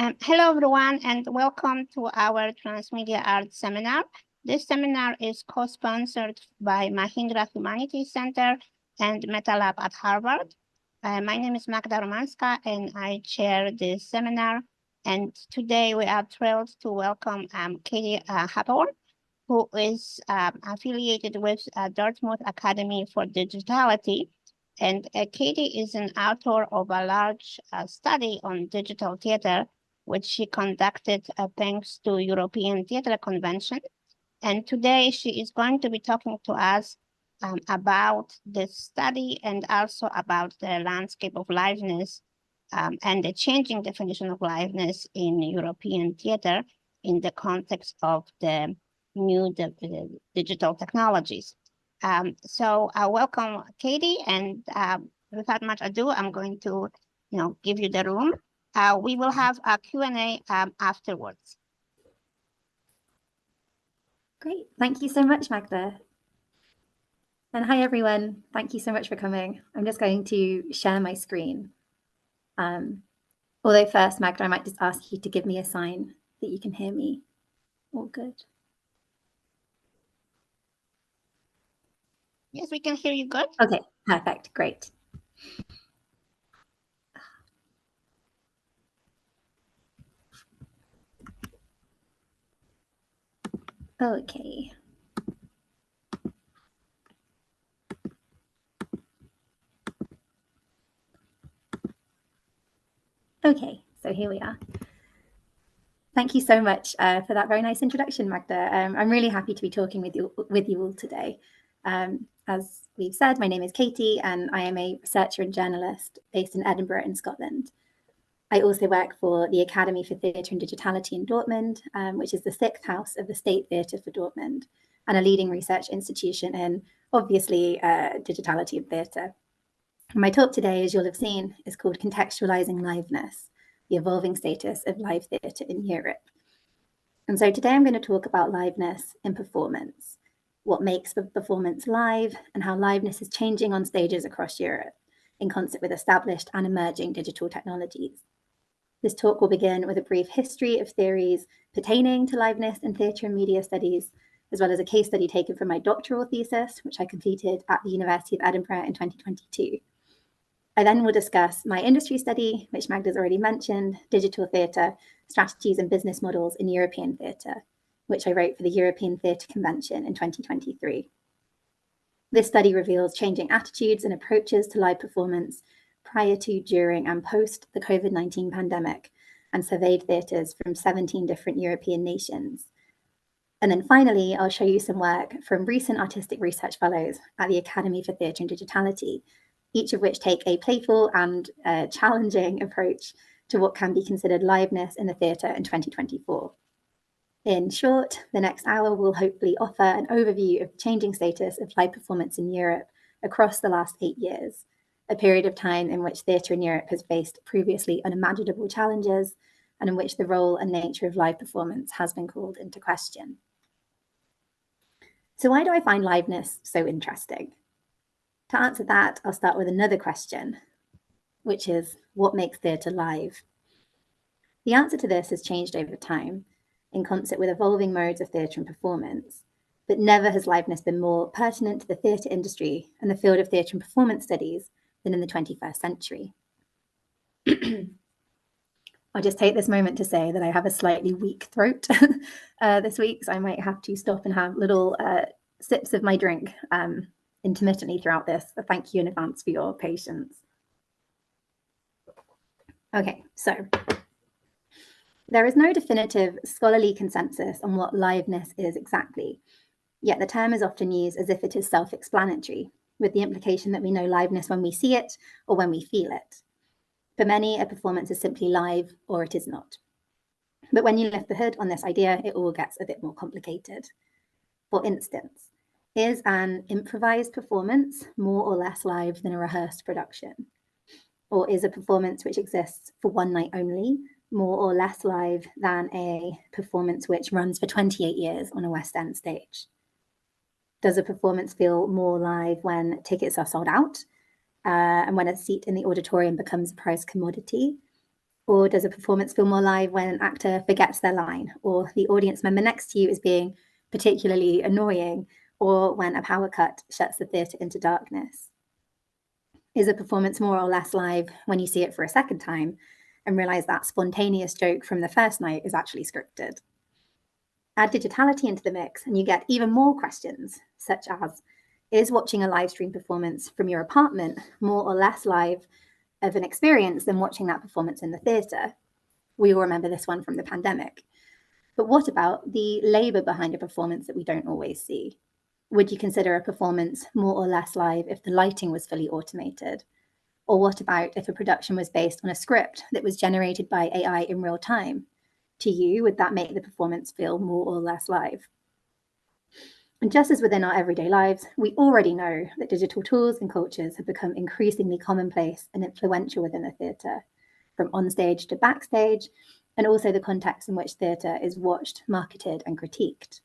Hello, everyone, and welcome to our Transmedia Art Seminar. This seminar is co-sponsored by Mahindra Humanities Center and MetaLab at Harvard. My name is Magda Romanska, and I chair this seminar. And today we are thrilled to welcome Katie Hathor, who is affiliated with Dartmouth Academy for Digitality. And Katie is an author of a large study on digital theater, which she conducted thanks to European Theatre Convention. And today she is going to be talking to us about this study and also about the landscape of liveness and the changing definition of liveness in European theater in the context of the new digital technologies. So welcome, Katie, and without much ado, I'm going to give you the room. We will have a Q&A afterwards. Great. Thank you so much, Magda. And hi, everyone. Thank you so much for coming. I'm just going to share my screen. Although first, Magda, I might just ask you to give me a sign that you can hear me. All good. Yes, we can hear you good. Okay, perfect. Great. Okay. Okay, so here we are. Thank you so much for that very nice introduction, Magda. I'm really happy to be talking with you all today. As we've said, my name is Katie, and I am a researcher and journalist based in Edinburgh in Scotland. I also work for the Academy for Theatre and Digitality in Dortmund, which is the sixth house of the State Theatre for Dortmund, and a leading research institution in, obviously, digitality and theatre. My talk today, as you'll have seen, is called Contextualizing Liveness, the evolving status of live theatre in Europe. And so today I'm going to talk about liveness in performance, what makes the performance live, and how liveness is changing on stages across Europe in concert with established and emerging digital technologies. This talk will begin with a brief history of theories pertaining to liveness in theatre and media studies, as well as a case study taken from my doctoral thesis, which I completed at the University of Edinburgh in 2022. I then will discuss my industry study, which Magda's already mentioned, digital theatre, strategies and business models in European theatre, which I wrote for the European Theatre Convention in 2023. This study reveals changing attitudes and approaches to live performance prior to, during, and post the COVID-19 pandemic, and surveyed theatres from 17 different European nations. And then finally, I'll show you some work from recent artistic research fellows at the Academy for Theatre and Digitality, each of which take a playful and challenging approach to what can be considered liveness in the theatre in 2024. In short, the next hour will hopefully offer an overview of the changing status of live performance in Europe across the last 8 years, a period of time in which theatre in Europe has faced previously unimaginable challenges and in which the role and nature of live performance has been called into question. So why do I find liveness so interesting? To answer that, I'll start with another question, which is, what makes theatre live? The answer to this has changed over time, in concert with evolving modes of theatre and performance, but never has liveness been more pertinent to the theatre industry and the field of theatre and performance studies than in the 21st century. I'll just take this moment to say that I have a slightly weak throat this week, so I might have to stop and have little sips of my drink intermittently throughout this. So thank you in advance for your patience. Okay, so there is no definitive scholarly consensus on what liveness is exactly, yet the term is often used as if it is self-explanatory, with the implication that we know liveness when we see it or when we feel it. For many, a performance is simply live or it is not. But when you lift the hood on this idea, it all gets a bit more complicated. For instance, is an improvised performance more or less live than a rehearsed production? Or is a performance which exists for one night only more or less live than a performance which runs for 28 years on a West End stage? Does a performance feel more live when tickets are sold out and when a seat in the auditorium becomes a prize commodity? Or does a performance feel more live when an actor forgets their line, or the audience member next to you is being particularly annoying, or when a power cut shuts the theatre into darkness? Is a performance more or less live when you see it for a second time and realize that spontaneous joke from the first night is actually scripted? Add digitality into the mix and you get even more questions, such as, is watching a live stream performance from your apartment more or less live of an experience than watching that performance in the theatre? We all remember this one from the pandemic. But what about the labour behind a performance that we don't always see? Would you consider a performance more or less live if the lighting was fully automated? Or what about if a production was based on a script that was generated by AI in real time? To you, would that make the performance feel more or less live? And just as within our everyday lives, we already know that digital tools and cultures have become increasingly commonplace and influential within the theatre, from onstage to backstage, and also the context in which theatre is watched, marketed, and critiqued.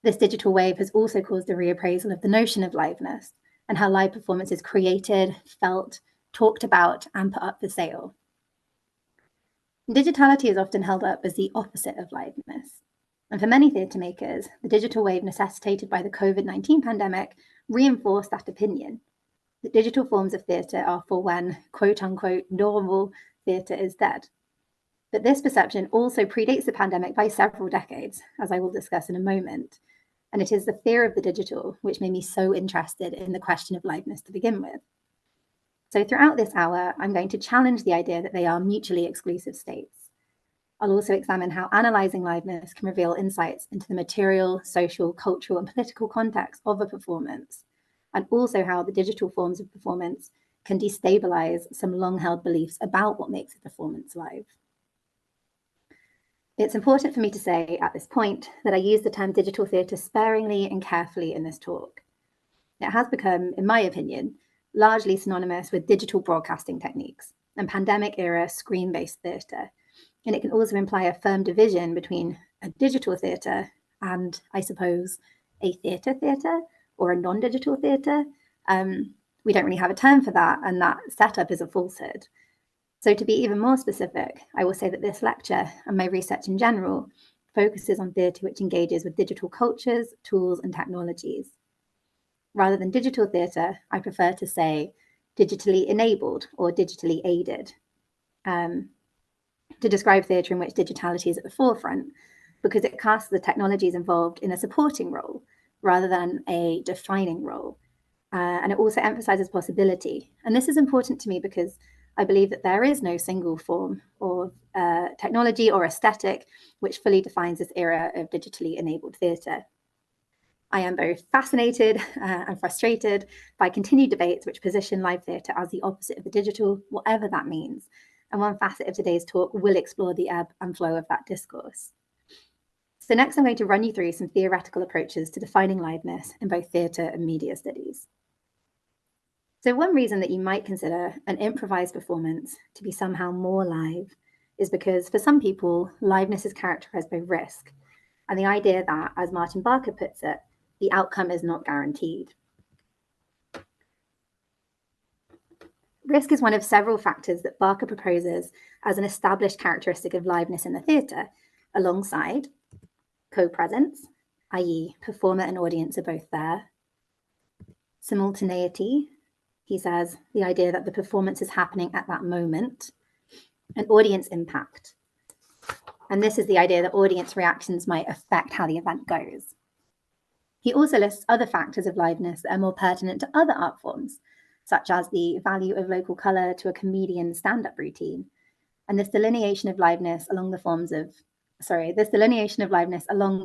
This digital wave has also caused a reappraisal of the notion of liveness and how live performance is created, felt, talked about, and put up for sale. Digitality is often held up as the opposite of liveness. And for many theatre makers, the digital wave necessitated by the COVID-19 pandemic reinforced that opinion, that digital forms of theatre are for when, quote unquote, normal theatre is dead. But this perception also predates the pandemic by several decades, as I will discuss in a moment. And it is the fear of the digital which made me so interested in the question of liveness to begin with. So throughout this hour, I'm going to challenge the idea that they are mutually exclusive states. I'll also examine how analysing liveness can reveal insights into the material, social, cultural, and political context of a performance, and also how the digital forms of performance can destabilise some long-held beliefs about what makes a performance live. It's important for me to say at this point that I use the term digital theatre sparingly and carefully in this talk. It has become, in my opinion, largely synonymous with digital broadcasting techniques and pandemic-era screen-based theatre, and it can also imply a firm division between a digital theatre and, I suppose, a theatre or a non-digital theatre. We don't really have a term for that, and that setup is a falsehood. So to be even more specific, I will say that this lecture and my research in general focuses on theatre which engages with digital cultures, tools, and technologies. Rather than digital theatre, I prefer to say digitally enabled or digitally aided, to describe theatre in which digitality is at the forefront, because it casts the technologies involved in a supporting role rather than a defining role. And it also emphasizes possibility. And this is important to me because I believe that there is no single form of technology or aesthetic which fully defines this era of digitally enabled theatre. I am both fascinated and frustrated by continued debates which position live theatre as the opposite of the digital, whatever that means. And one facet of today's talk will explore the ebb and flow of that discourse. So next, I'm going to run you through some theoretical approaches to defining liveness in both theatre and media studies. So one reason that you might consider an improvised performance to be somehow more live is because for some people, liveness is characterized by risk, and the idea that, as Martin Barker puts it, the outcome is not guaranteed. Risk is one of several factors that Barker proposes as an established characteristic of liveness in the theatre, alongside co-presence, i.e. performer and audience are both there, simultaneity, he says, the idea that the performance is happening at that moment, and audience impact. And this is the idea that audience reactions might affect how the event goes. He also lists other factors of liveness that are more pertinent to other art forms, such as the value of local colour to a comedian's stand-up routine. And this delineation of liveness along the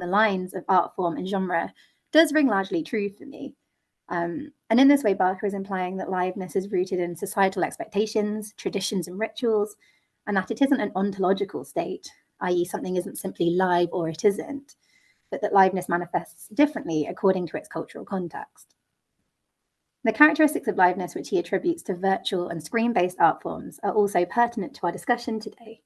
lines of art form and genre does ring largely true for me. And in this way, Barker is implying that liveness is rooted in societal expectations, traditions, and rituals, and that it isn't an ontological state, i.e. something isn't simply live or it isn't, but that liveness manifests differently according to its cultural context. The characteristics of liveness which he attributes to virtual and screen-based art forms are also pertinent to our discussion today.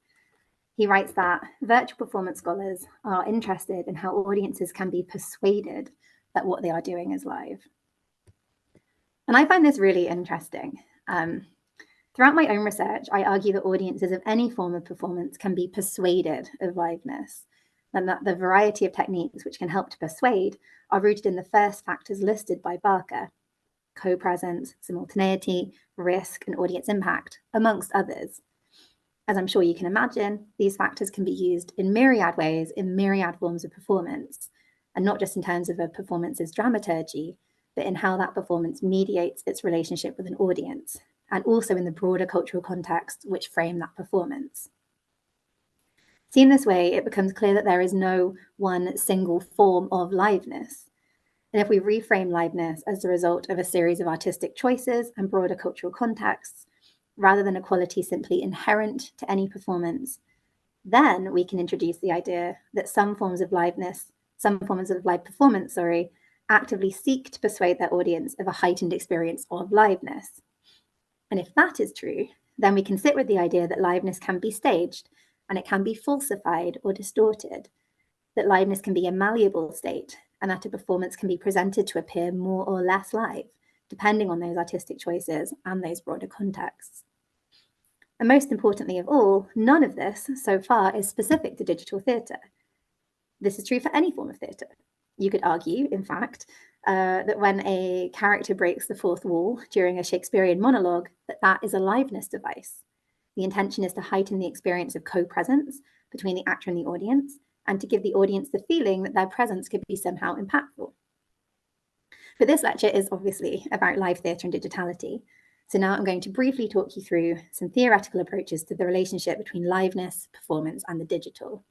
He writes that virtual performance scholars are interested in how audiences can be persuaded that what they are doing is live. And I find this really interesting. Throughout my own research, I argue that audiences of any form of performance can be persuaded of liveness, and that the variety of techniques which can help to persuade are rooted in the first factors listed by Barker: co-presence, simultaneity, risk, and audience impact, amongst others. As I'm sure you can imagine, these factors can be used in myriad ways in myriad forms of performance, and not just in terms of a performance's dramaturgy, but in how that performance mediates its relationship with an audience, and also in the broader cultural context which frame that performance. Seen this way, it becomes clear that there is no one single form of liveness. And if we reframe liveness as the result of a series of artistic choices and broader cultural contexts, rather than a quality simply inherent to any performance, then we can introduce the idea that some forms of live performance, actively seek to persuade their audience of a heightened experience of liveness. And if that is true, then we can sit with the idea that liveness can be staged and it can be falsified or distorted, that liveness can be a malleable state, and that a performance can be presented to appear more or less live, depending on those artistic choices and those broader contexts. And most importantly of all, none of this so far is specific to digital theatre. This is true for any form of theatre. You could argue, in fact, that when a character breaks the fourth wall during a Shakespearean monologue, that is a liveness device. The intention is to heighten the experience of co-presence between the actor and the audience, and to give the audience the feeling that their presence could be somehow impactful. But this lecture is obviously about live theatre and digitality. So now I'm going to briefly talk you through some theoretical approaches to the relationship between liveness, performance, and the digital.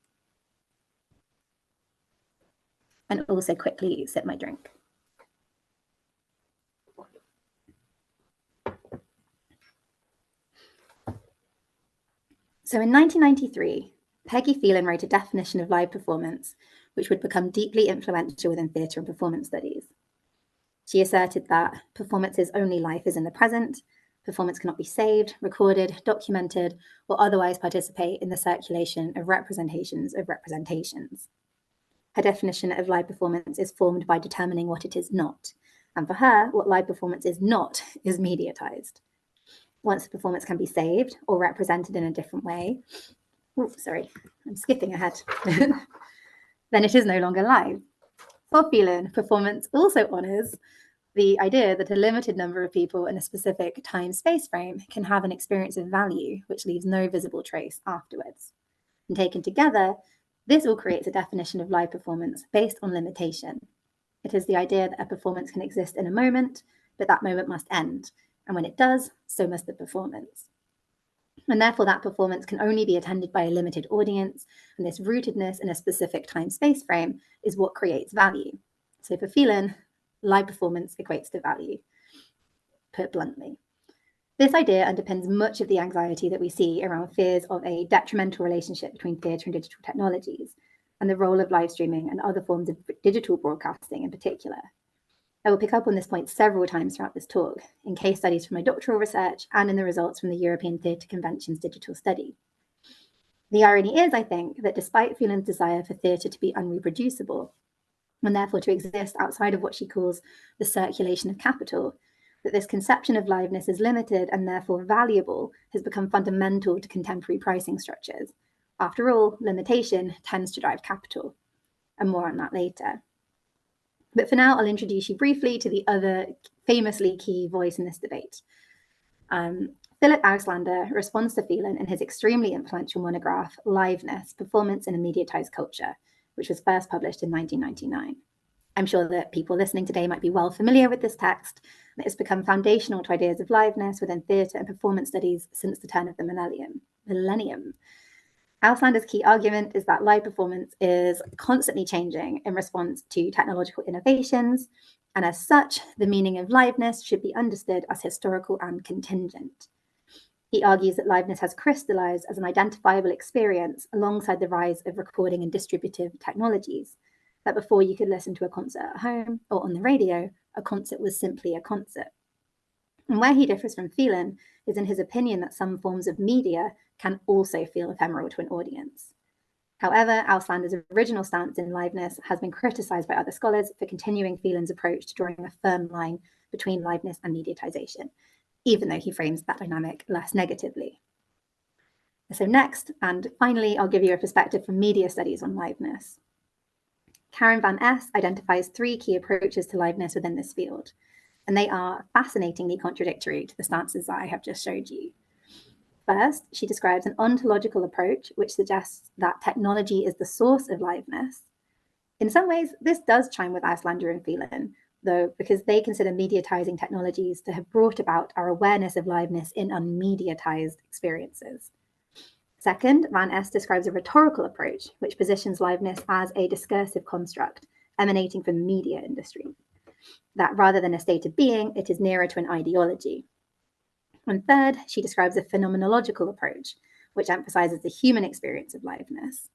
And also quickly sip my drink. So in 1993, Peggy Phelan wrote a definition of live performance, which would become deeply influential within theatre and performance studies. She asserted that performance is only life is in the present. Performance cannot be saved, recorded, documented, or otherwise participate in the circulation of representations of representations. Her definition of live performance is formed by determining what it is not. And for her, what live performance is not is mediatized. Once the performance can be saved or represented in a different way, I'm skipping ahead, then it is no longer live. For Phelan, performance also honors the idea that a limited number of people in a specific time-space frame can have an experience of value which leaves no visible trace afterwards. And taken together, this all creates a definition of live performance based on limitation. It is the idea that a performance can exist in a moment, but that moment must end. And when it does, so must the performance. And therefore, that performance can only be attended by a limited audience, and this rootedness in a specific time-space frame is what creates value. So for Phelan, live performance equates to value, put bluntly. This idea underpins much of the anxiety that we see around fears of a detrimental relationship between theatre and digital technologies, and the role of live streaming and other forms of digital broadcasting in particular. I will pick up on this point several times throughout this talk, in case studies from my doctoral research and in the results from the European Theatre Convention's digital study. The irony is, I think, that despite Phelan's desire for theatre to be unreproducible, and therefore to exist outside of what she calls the circulation of capital, that this conception of liveness as limited and therefore valuable has become fundamental to contemporary pricing structures. After all, limitation tends to drive capital, and more on that later. But for now, I'll introduce you briefly to the other famously key voice in this debate. Philip Auslander responds to Phelan in his extremely influential monograph, Liveness, Performance in a Mediatized Culture, which was first published in 1999. I'm sure that people listening today might be well familiar with this text, and it has become foundational to ideas of liveness within theatre and performance studies since the turn of the millennium. Auslander's key argument is that live performance is constantly changing in response to technological innovations, and as such, the meaning of liveness should be understood as historical and contingent. He argues that liveness has crystallized as an identifiable experience alongside the rise of recording and distributive technologies, that before you could listen to a concert at home or on the radio, a concert was simply a concert. And where he differs from Phelan is in his opinion that some forms of media can also feel ephemeral to an audience. However, Auslander's original stance in liveness has been criticized by other scholars for continuing Phelan's approach to drawing a firm line between liveness and mediatization. even though he frames that dynamic less negatively. So next, and finally, I'll give you a perspective from media studies on liveness. Karen Van Es identifies 3 key approaches to liveness within this field, and they are fascinatingly contradictory to the stances that I have just showed you. First, she describes an ontological approach, which suggests that technology is the source of liveness. In some ways, this does chime with Auslander and Phelan, though, because they consider mediatizing technologies to have brought about our awareness of liveness in unmediatized experiences. Second, Van Es describes a rhetorical approach, which positions liveness as a discursive construct emanating from the media industry, that rather than a state of being, it is nearer to an ideology. And third, she describes a phenomenological approach, which emphasizes the human experience of liveness.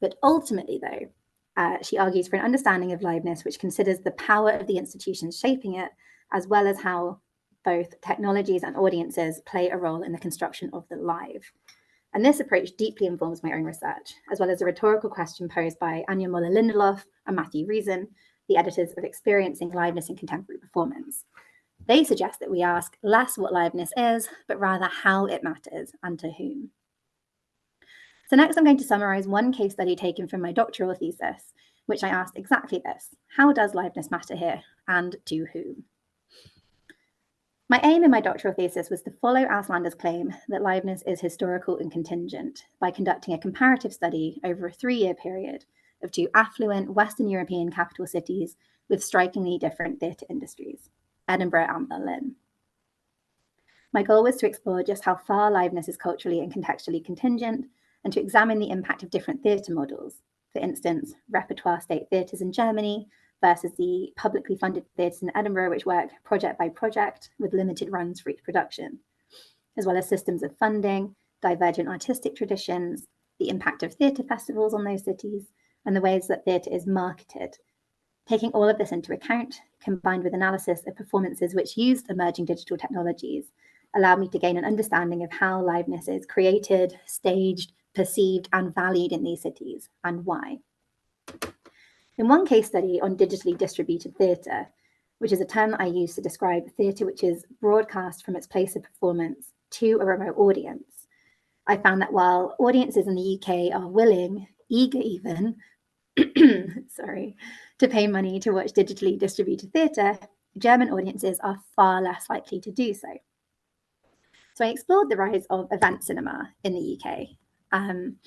But ultimately, though, she argues for an understanding of liveness which considers the power of the institutions shaping it, as well as how both technologies and audiences play a role in the construction of the live. And this approach deeply informs my own research, as well as a rhetorical question posed by Anja Moller-Lindelof and Matthew Reason, the editors of Experiencing Liveness in Contemporary Performance. They suggest that we ask less what liveness is, but rather how it matters and to whom. So next I'm going to summarize one case study taken from my doctoral thesis, which I asked exactly this: how does liveness matter here, and to whom? My aim in my doctoral thesis was to follow Auslander's claim that liveness is historical and contingent by conducting a comparative study over a 3-year period of 2 affluent Western European capital cities with strikingly different theatre industries, Edinburgh and Berlin. My goal was to explore just how far liveness is culturally and contextually contingent, and to examine the impact of different theatre models, for instance, repertoire state theatres in Germany versus the publicly funded theatres in Edinburgh, which work project by project with limited runs for each production, as well as systems of funding, divergent artistic traditions, the impact of theatre festivals on those cities, and the ways that theatre is marketed. Taking all of this into account, combined with analysis of performances which used emerging digital technologies, allowed me to gain an understanding of how liveness is created, staged, perceived, and valued in these cities, and why. In one case study on digitally distributed theatre, which is a term that I use to describe theatre which is broadcast from its place of performance to a remote audience, I found that while audiences in the UK are willing, eager even, to pay money to watch digitally distributed theatre, German audiences are far less likely to do so. So I explored the rise of event cinema in the UK, an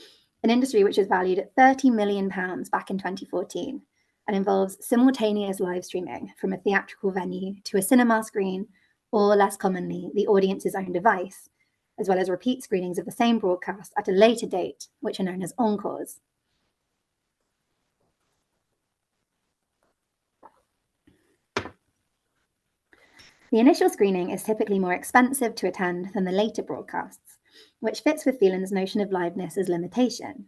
industry which was valued at £30 million back in 2014 and involves simultaneous live streaming from a theatrical venue to a cinema screen, or less commonly, the audience's own device, as well as repeat screenings of the same broadcast at a later date, which are known as encores. The initial screening is typically more expensive to attend than the later broadcasts, which fits with Phelan's notion of liveness as limitation.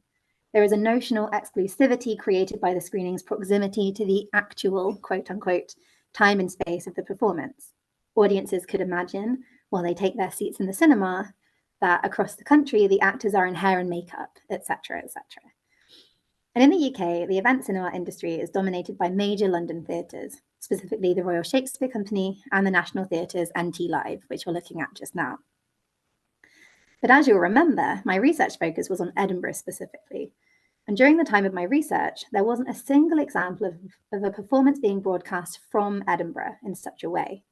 There is a notional exclusivity created by the screening's proximity to the actual, quote-unquote, time and space of the performance. Audiences could imagine, while they take their seats in the cinema, that across the country, the actors are in hair and makeup, etc., etc. And in the UK, the event cinema industry is dominated by major London theatres, specifically the Royal Shakespeare Company and the National Theatre's NT Live, which we're looking at just now. But as you'll remember, my research focus was on Edinburgh specifically. And during the time of my research, there wasn't a single example of a performance being broadcast from Edinburgh in such a way.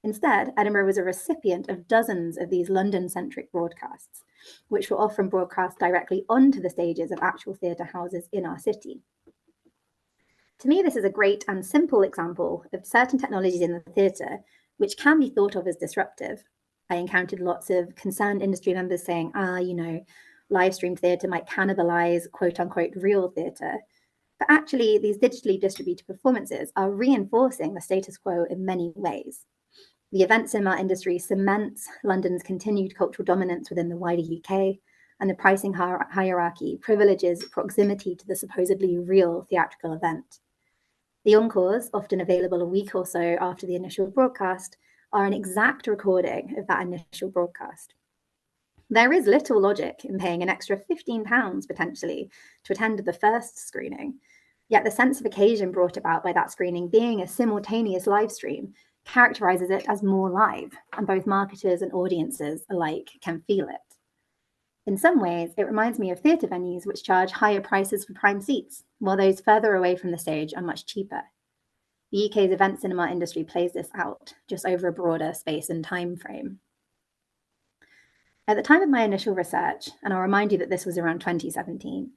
Instead, Edinburgh was a recipient of dozens of these London-centric broadcasts, which were often broadcast directly onto the stages of actual theatre houses in our city. To me, this is a great and simple example of certain technologies in the theatre which can be thought of as disruptive. I encountered lots of concerned industry members saying, live streamed theatre might cannibalize quote unquote real theatre. But actually, these digitally distributed performances are reinforcing the status quo in many ways. The event cinema industry cements London's continued cultural dominance within the wider UK, and the pricing hierarchy privileges proximity to the supposedly real theatrical event. The encores, often available a week or so after the initial broadcast, are an exact recording of that initial broadcast. There is little logic in paying an extra £15 potentially to attend the first screening, yet the sense of occasion brought about by that screening being a simultaneous live stream characterizes it as more live, and both marketers and audiences alike can feel it. In some ways, it reminds me of theatre venues which charge higher prices for prime seats, while those further away from the stage are much cheaper. The UK's event cinema industry plays this out, just over a broader space and time frame. At the time of my initial research, and I'll remind you that this was around 2017,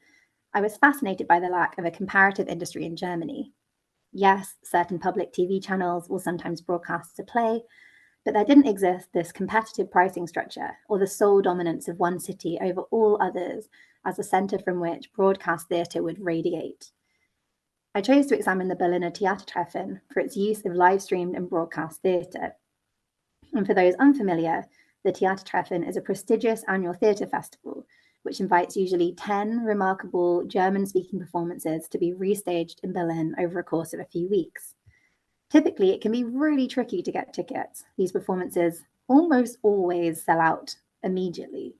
I was fascinated by the lack of a comparative industry in Germany. Yes, certain public TV channels will sometimes broadcast a play, but there didn't exist this competitive pricing structure or the sole dominance of one city over all others as a centre from which broadcast theatre would radiate. I chose to examine the Berliner Theatertreffen for its use of live-streamed and broadcast theatre. And for those unfamiliar, the Theatertreffen is a prestigious annual theatre festival which invites usually 10 remarkable German-speaking performances to be restaged in Berlin over a course of a few weeks. Typically, it can be really tricky to get tickets. These performances almost always sell out immediately.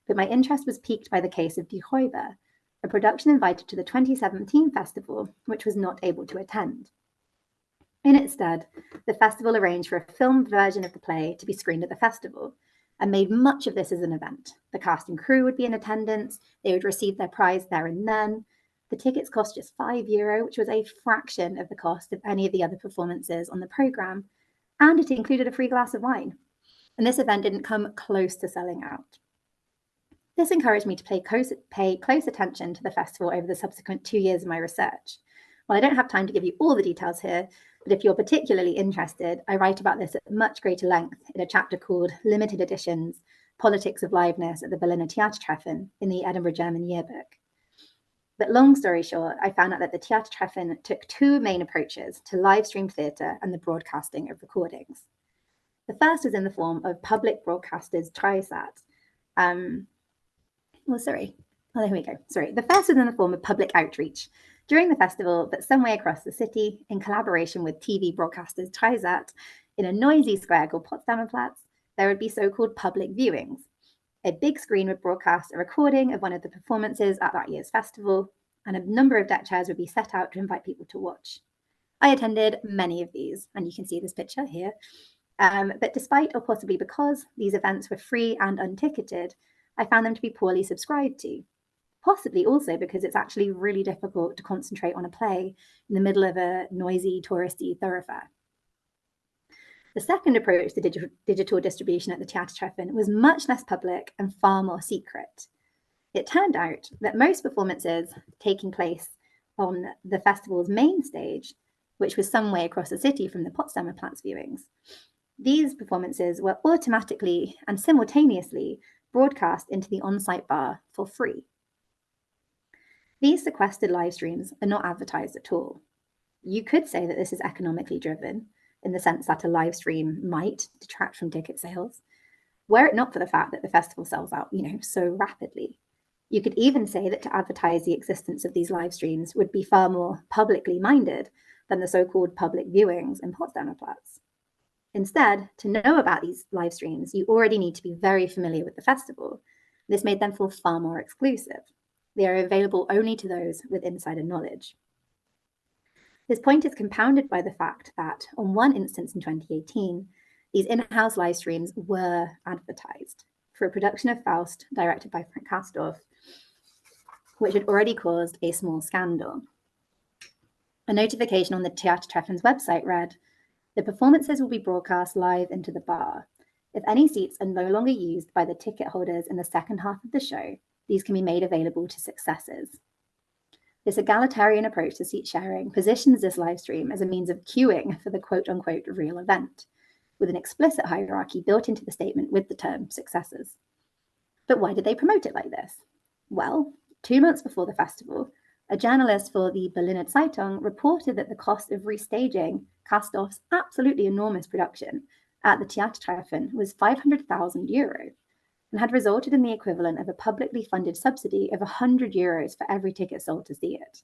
But my interest was piqued by the case of Die Räuber, a production invited to the 2017 festival, which was not able to attend. In its stead, the festival arranged for a filmed version of the play to be screened at the festival and made much of this as an event. The cast and crew would be in attendance, they would receive their prize there and then. The tickets cost just €5, which was a fraction of the cost of any of the other performances on the programme, and it included a free glass of wine. And this event didn't come close to selling out. This encouraged me to pay close attention to the festival over the subsequent 2 years of my research. While I don't have time to give you all the details here, but if you're particularly interested, I write about this at much greater length in a chapter called Limited Editions, Politics of Liveness at the Berliner Theatertreffen in the Edinburgh German Yearbook. But long story short, I found out that the Theatertreffen took two main approaches to live stream theatre and the broadcasting of recordings. The first was in the form of public broadcasters Dreisat. The first was in the form of public outreach during the festival, but some way across the city, in collaboration with TV broadcasters Dreisat, in a noisy square called Potsdamer Platz, there would be so-called public viewings. A big screen would broadcast a recording of one of the performances at that year's festival, and a number of deck chairs would be set out to invite people to watch. I attended many of these, and you can see this picture here. But despite, or possibly because, these events were free and unticketed, I found them to be poorly subscribed to. Possibly also because it's actually really difficult to concentrate on a play in the middle of a noisy, touristy thoroughfare. The second approach to digital distribution at the Theatertreffen was much less public and far more secret. It turned out that most performances taking place on the festival's main stage, which was some way across the city from the Potsdamer Platz viewings, these performances were automatically and simultaneously broadcast into the on-site bar for free. These sequestered live streams are not advertised at all. You could say that this is economically driven, in the sense that a live stream might detract from ticket sales, were it not for the fact that the festival sells out, so rapidly. You could even say that to advertise the existence of these live streams would be far more publicly minded than the so-called public viewings in Potsdamer Platz. Instead, to know about these live streams, you already need to be very familiar with the festival. This made them feel far more exclusive. They are available only to those with insider knowledge. This point is compounded by the fact that, on one instance in 2018, these in-house live streams were advertised for a production of Faust directed by Frank Kastorf, which had already caused a small scandal. A notification on the Theatertreffen's website read, "The performances will be broadcast live into the bar. If any seats are no longer used by the ticket holders in the second half of the show, these can be made available to successors." This egalitarian approach to seat sharing positions this live stream as a means of queuing for the quote-unquote real event, with an explicit hierarchy built into the statement with the term successors. But why did they promote it like this? Well, 2 months before the festival, a journalist for the Berliner Zeitung reported that the cost of restaging Kastorf's absolutely enormous production at the Theatertreffen was €500,000 and had resulted in the equivalent of a publicly funded subsidy of €100 for every ticket sold to see it.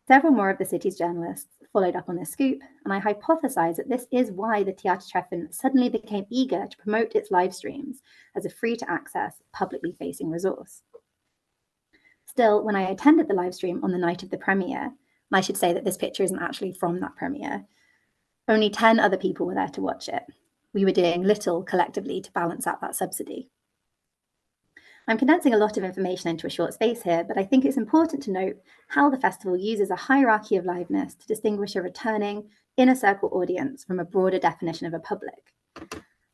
Several more of the city's journalists followed up on this scoop, and I hypothesize that this is why the Theatertreffen suddenly became eager to promote its live streams as a free-to-access, publicly facing resource. Still, when I attended the live stream on the night of the premiere, and I should say that this picture isn't actually from that premiere, Only 10 other people were there to watch it. We were doing little collectively to balance out that subsidy. I'm condensing a lot of information into a short space here, but I think it's important to note how the festival uses a hierarchy of liveness to distinguish a returning inner circle audience from a broader definition of a public.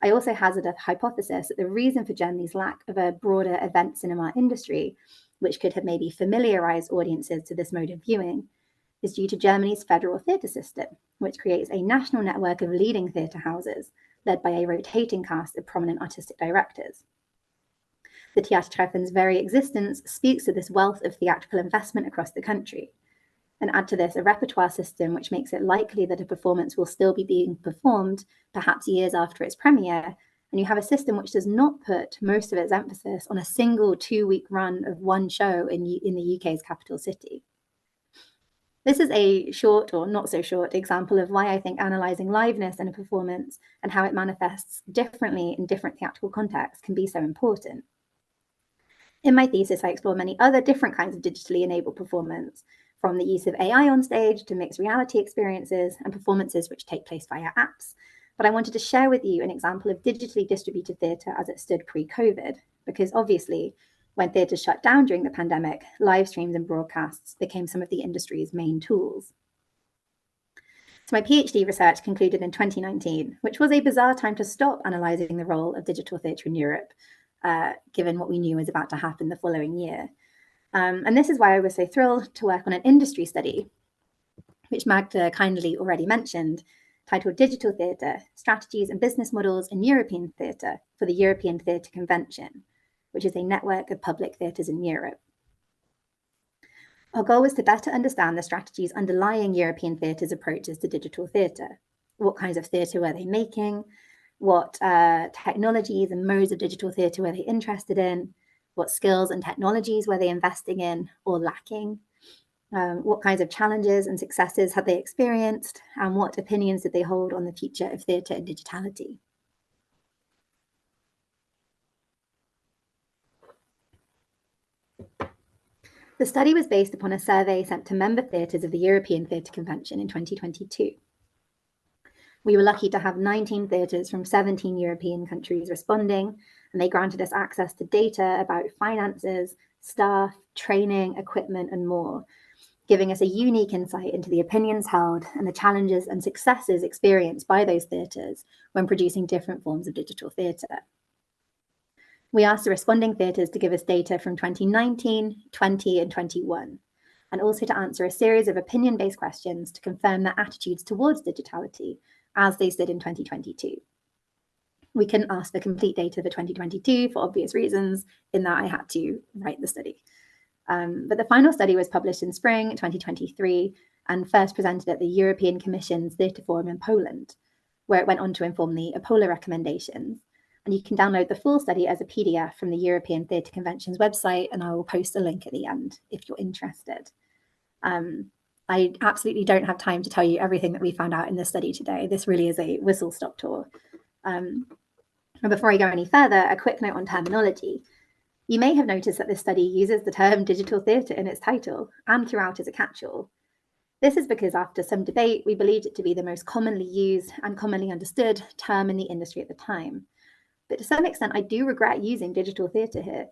I also hazard a hypothesis that the reason for Germany's lack of a broader event cinema industry, which could have maybe familiarized audiences to this mode of viewing, is due to Germany's federal theatre system, which creates a national network of leading theatre houses, led by a rotating cast of prominent artistic directors. The Theatertreffen's very existence speaks to this wealth of theatrical investment across the country. And add to this a repertoire system which makes it likely that a performance will still be being performed, perhaps years after its premiere, and you have a system which does not put most of its emphasis on a single 2-week run of one show in the UK's capital city. This is a short or not so short example of why I think analysing liveness in a performance and how it manifests differently in different theatrical contexts can be so important. In my thesis, I explore many other different kinds of digitally enabled performance, from the use of AI on stage to mixed reality experiences and performances which take place via apps. But I wanted to share with you an example of digitally distributed theatre as it stood pre-COVID, because obviously, when theatres shut down during the pandemic, live streams and broadcasts became some of the industry's main tools. So my PhD research concluded in 2019, which was a bizarre time to stop analysing the role of digital theatre in Europe, given what we knew was about to happen the following year. And this is why I was so thrilled to work on an industry study, which Magda kindly already mentioned, titled Digital Theatre, Strategies and Business Models in European Theatre for the European Theatre Convention, which is a network of public theatres in Europe. Our goal was to better understand the strategies underlying European theatres' approaches to digital theatre. What kinds of theatre were they making? What technologies and modes of digital theatre were they interested in? What skills and technologies were they investing in or lacking? What kinds of challenges and successes had they experienced? And what opinions did they hold on the future of theatre and digitality? The study was based upon a survey sent to member theatres of the European Theatre Convention in 2022. We were lucky to have 19 theatres from 17 European countries responding, and they granted us access to data about finances, staff, training, equipment, and more, giving us a unique insight into the opinions held and the challenges and successes experienced by those theatres when producing different forms of digital theatre. We asked the responding theatres to give us data from 2019, 20, and 21, and also to answer a series of opinion-based questions to confirm their attitudes towards digitality as they stood in 2022. We couldn't ask for complete data for 2022 for obvious reasons, in that I had to write the study. But the final study was published in spring 2023 and first presented at the European Commission's Theatre Forum in Poland, where it went on to inform the APOLA recommendations. And you can download the full study as a PDF from the European Theatre Convention's website, and I will post a link at the end if you're interested. I absolutely don't have time to tell you everything that we found out in this study today. This really is a whistle-stop tour. And before I go any further, a quick note on terminology. You may have noticed that this study uses the term digital theatre in its title and throughout as a catch-all. This is because after some debate, we believed it to be the most commonly used and commonly understood term in the industry at the time. But to some extent, I do regret using digital theatre here.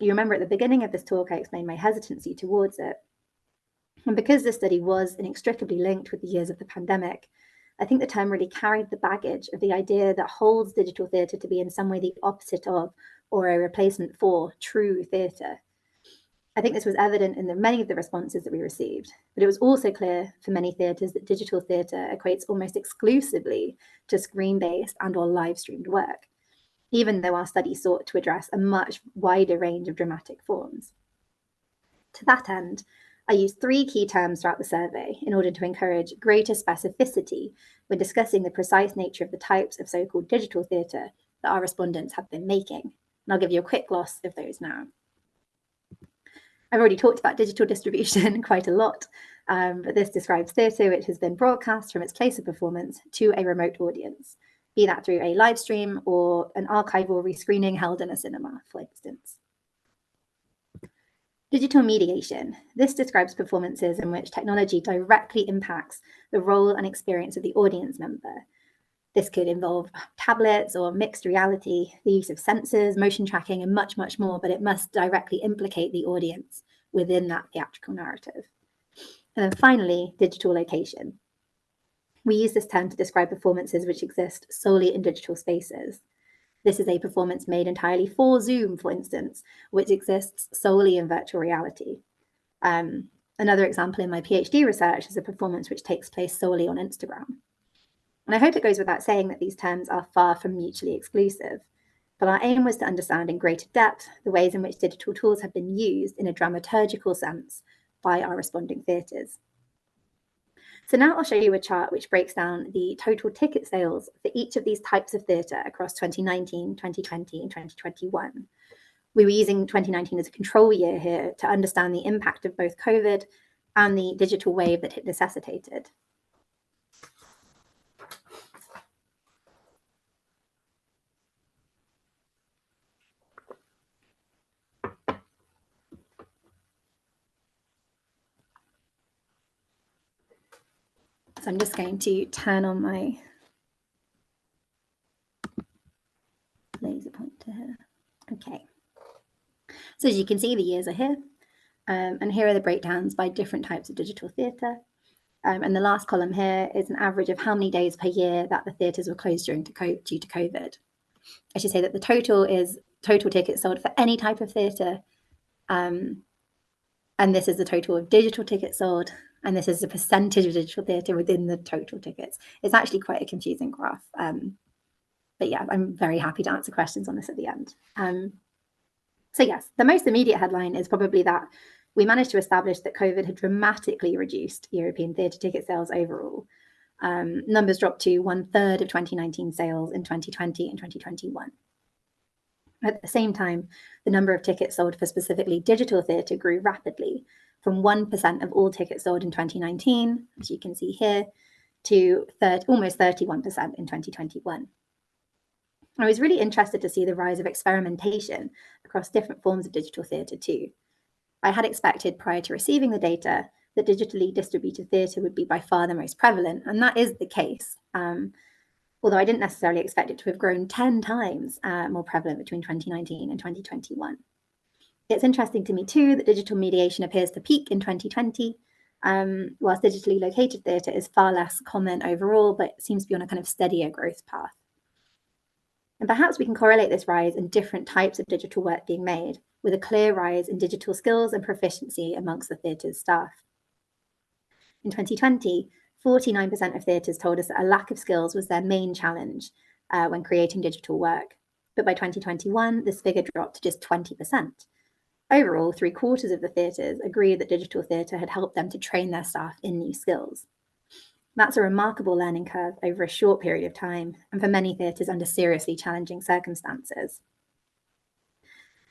You remember at the beginning of this talk, I explained my hesitancy towards it. And because this study was inextricably linked with the years of the pandemic, I think the term really carried the baggage of the idea that holds digital theatre to be in some way the opposite of or a replacement for true theatre. I think this was evident in many of the responses that we received, but it was also clear for many theatres that digital theatre equates almost exclusively to screen-based and or live-streamed work, even though our study sought to address a much wider range of dramatic forms. To that end, I used 3 key terms throughout the survey in order to encourage greater specificity when discussing the precise nature of the types of so-called digital theatre that our respondents have been making. And I'll give you a quick gloss of those now. I've already talked about digital distribution quite a lot, but this describes theatre which has been broadcast from its place of performance to a remote audience, be that through a live stream or an archival rescreening held in a cinema, for instance. Digital mediation. This describes performances in which technology directly impacts the role and experience of the audience member. This could involve tablets or mixed reality, the use of sensors, motion tracking, and much, much more, but it must directly implicate the audience within that theatrical narrative. And then finally, digital location. We use this term to describe performances which exist solely in digital spaces. This is a performance made entirely for Zoom, for instance, which exists solely in virtual reality. Another example in my PhD research is a performance which takes place solely on Instagram. And I hope it goes without saying that these terms are far from mutually exclusive, but our aim was to understand in greater depth the ways in which digital tools have been used in a dramaturgical sense by our responding theatres. So now I'll show you a chart which breaks down the total ticket sales for each of these types of theatre across 2019, 2020, and 2021. We were using 2019 as a control year here to understand the impact of both COVID and the digital wave that it necessitated. So I'm just going to turn on my laser pointer here. Okay. So as you can see, the years are here. And here are the breakdowns by different types of digital theatre. And the last column here is an average of how many days per year that the theatres were closed due to COVID. I should say that the total is total tickets sold for any type of theatre. And this is the total of digital tickets sold. And this is the percentage of digital theatre within the total tickets. It's actually quite a confusing graph. But yeah, I'm very happy to answer questions on this at the end. So yes, the most immediate headline is probably that we managed to establish that COVID had dramatically reduced European theatre ticket sales overall. Numbers dropped to 1/3 of 2019 sales in 2020 and 2021. At the same time, the number of tickets sold for specifically digital theatre grew rapidly, from 1% of all tickets sold in 2019, as you can see here, to almost 31% in 2021. I was really interested to see the rise of experimentation across different forms of digital theatre too. I had expected prior to receiving the data that digitally distributed theatre would be by far the most prevalent, and that is the case. Although I didn't necessarily expect it to have grown 10 times more prevalent between 2019 and 2021. It's interesting to me too that digital mediation appears to peak in 2020, whilst digitally located theatre is far less common overall, but seems to be on a kind of steadier growth path. And perhaps we can correlate this rise in different types of digital work being made, with a clear rise in digital skills and proficiency amongst the theatre's staff. In 2020, 49% of theatres told us that a lack of skills was their main challenge when creating digital work. But by 2021, this figure dropped to just 20%. Overall, 3/4 of the theatres agreed that digital theatre had helped them to train their staff in new skills. That's a remarkable learning curve over a short period of time, and for many theatres under seriously challenging circumstances.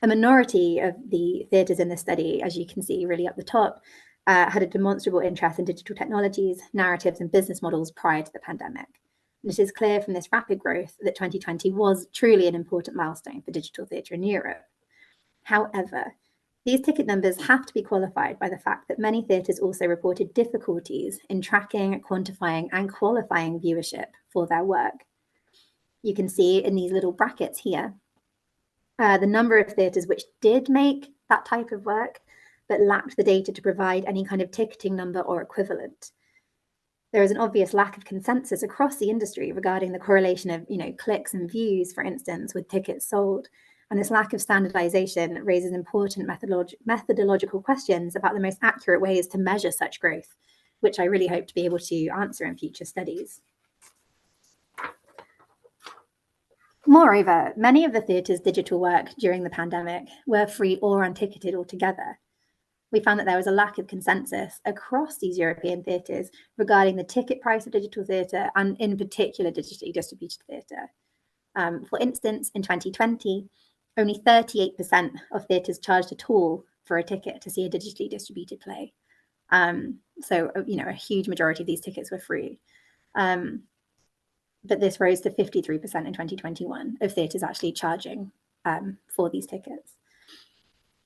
A minority of the theatres in this study, as you can see really up the top, had a demonstrable interest in digital technologies, narratives, and business models prior to the pandemic. And it is clear from this rapid growth that 2020 was truly an important milestone for digital theatre in Europe. However, these ticket numbers have to be qualified by the fact that many theatres also reported difficulties in tracking, quantifying, and qualifying viewership for their work. You can see in these little brackets here, the number of theatres which did make that type of work, but lacked the data to provide any kind of ticketing number or equivalent. There is an obvious lack of consensus across the industry regarding the correlation of, clicks and views, for instance, with tickets sold. And this lack of standardization raises important methodological questions about the most accurate ways to measure such growth, which I really hope to be able to answer in future studies. Moreover, many of the theatre's digital work during the pandemic were free or unticketed altogether. We found that there was a lack of consensus across these European theatres regarding the ticket price of digital theatre and in particular digitally distributed theatre. For instance, in 2020, only 38% of theatres charged at all for a ticket to see a digitally distributed play. So, a huge majority of these tickets were free. But this rose to 53% in 2021 of theatres actually charging for these tickets.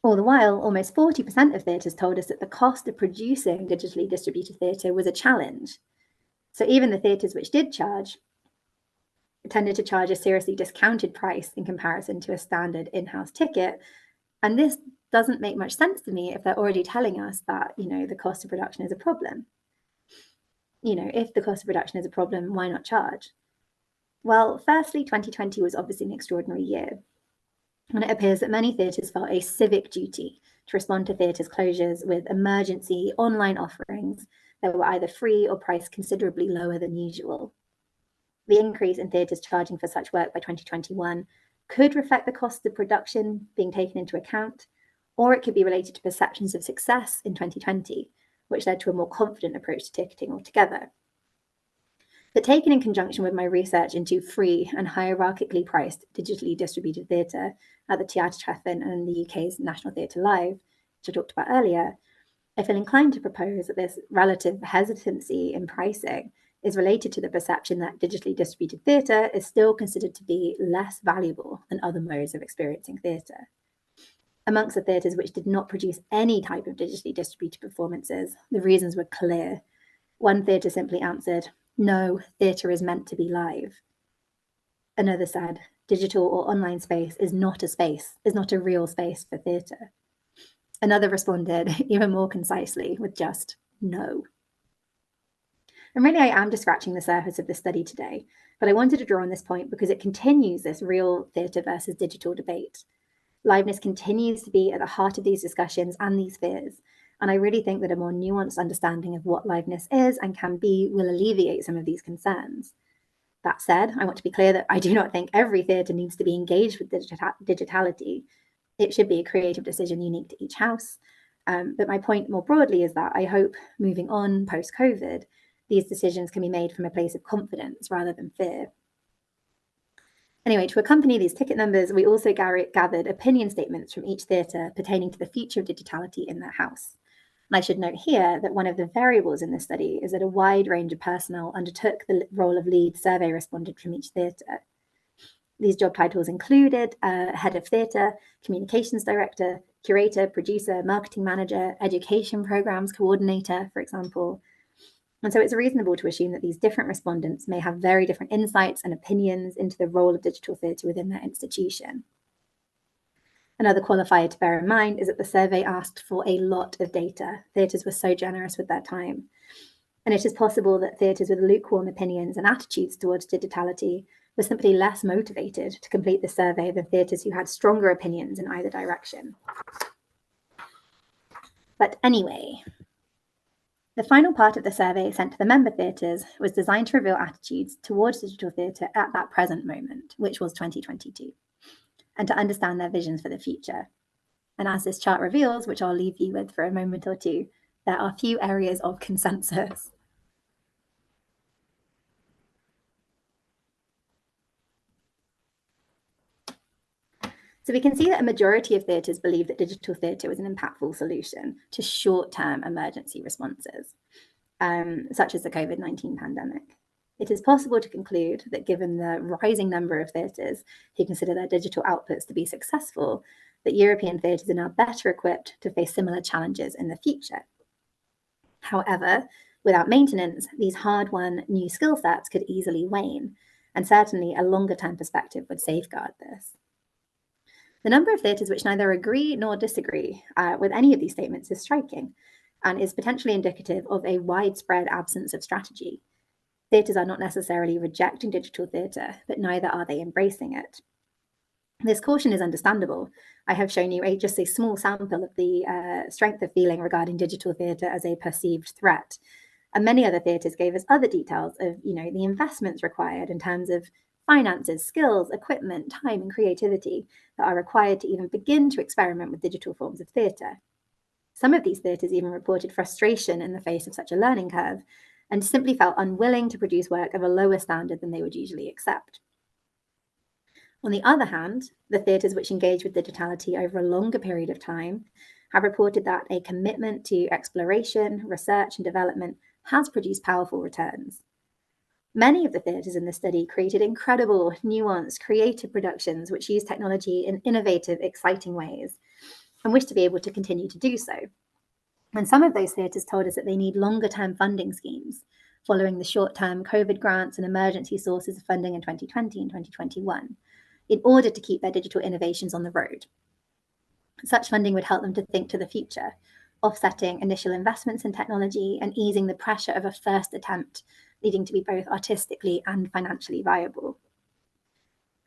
All the while, almost 40% of theatres told us that the cost of producing digitally distributed theatre was a challenge. So even the theatres which did charge tended to charge a seriously discounted price in comparison to a standard in-house ticket. And this doesn't make much sense to me if they're already telling us that, the cost of production is a problem. If the cost of production is a problem, why not charge? Well, firstly, 2020 was obviously an extraordinary year. And it appears that many theatres felt a civic duty to respond to theatres' closures with emergency online offerings that were either free or priced considerably lower than usual. The increase in theatres charging for such work by 2021 could reflect the cost of production being taken into account, or it could be related to perceptions of success in 2020, which led to a more confident approach to ticketing altogether. But taken in conjunction with my research into free and hierarchically priced digitally distributed theatre at the Theatertreffen and the UK's National Theatre Live, which I talked about earlier, I feel inclined to propose that this relative hesitancy in pricing is related to the perception that digitally distributed theatre is still considered to be less valuable than other modes of experiencing theatre. Amongst the theatres which did not produce any type of digitally distributed performances, the reasons were clear. One theatre simply answered, "No, theatre is meant to be live." Another said, "Digital or online space is not a real space for theatre." Another responded even more concisely with just "no." And really, I am just scratching the surface of this study today, but I wanted to draw on this point because it continues this real theatre versus digital debate. Liveness continues to be at the heart of these discussions and these fears, and I really think that a more nuanced understanding of what liveness is and can be will alleviate some of these concerns. That said, I want to be clear that I do not think every theatre needs to be engaged with digitality. It should be a creative decision unique to each house. But my point more broadly is that I hope moving on post-COVID, these decisions can be made from a place of confidence rather than fear. Anyway, to accompany these ticket numbers, we also gathered opinion statements from each theatre pertaining to the future of digitality in their house. And I should note here that one of the variables in this study is that a wide range of personnel undertook the role of lead survey respondent from each theatre. These job titles included head of theatre, communications director, curator, producer, marketing manager, education programs coordinator, for example. And so it's reasonable to assume that these different respondents may have very different insights and opinions into the role of digital theatre within their institution. Another qualifier to bear in mind is that the survey asked for a lot of data. Theatres were so generous with their time. And it is possible that theatres with lukewarm opinions and attitudes towards digitality were simply less motivated to complete the survey than theatres who had stronger opinions in either direction. But anyway, the final part of the survey sent to the member theatres was designed to reveal attitudes towards digital theatre at that present moment, which was 2022, and to understand their visions for the future. And as this chart reveals, which I'll leave you with for a moment or two, there are few areas of consensus. So we can see that a majority of theatres believe that digital theatre was an impactful solution to short-term emergency responses, such as the COVID-19 pandemic. It is possible to conclude that given the rising number of theatres who consider their digital outputs to be successful, that European theatres are now better equipped to face similar challenges in the future. However, without maintenance, these hard-won new skill sets could easily wane, and certainly a longer-term perspective would safeguard this. The number of theatres which neither agree nor disagree with any of these statements is striking and is potentially indicative of a widespread absence of strategy. Theatres are not necessarily rejecting digital theatre, but neither are they embracing it. This caution is understandable. I have shown you just a small sample of the strength of feeling regarding digital theatre as a perceived threat. And many other theatres gave us other details of, the investments required in terms of finances, skills, equipment, time, and creativity that are required to even begin to experiment with digital forms of theatre. Some of these theatres even reported frustration in the face of such a learning curve and simply felt unwilling to produce work of a lower standard than they would usually accept. On the other hand, the theatres which engage with digitality over a longer period of time have reported that a commitment to exploration, research, and development has produced powerful returns. Many of the theatres in the study created incredible, nuanced, creative productions which use technology in innovative, exciting ways. and wish to be able to continue to do so. And some of those theatres told us that they need longer-term funding schemes, following the short-term COVID grants and emergency sources of funding in 2020 and 2021, in order to keep their digital innovations on the road. Such funding would help them to think to the future, offsetting initial investments in technology and easing the pressure of a first attempt, needing to be both artistically and financially viable.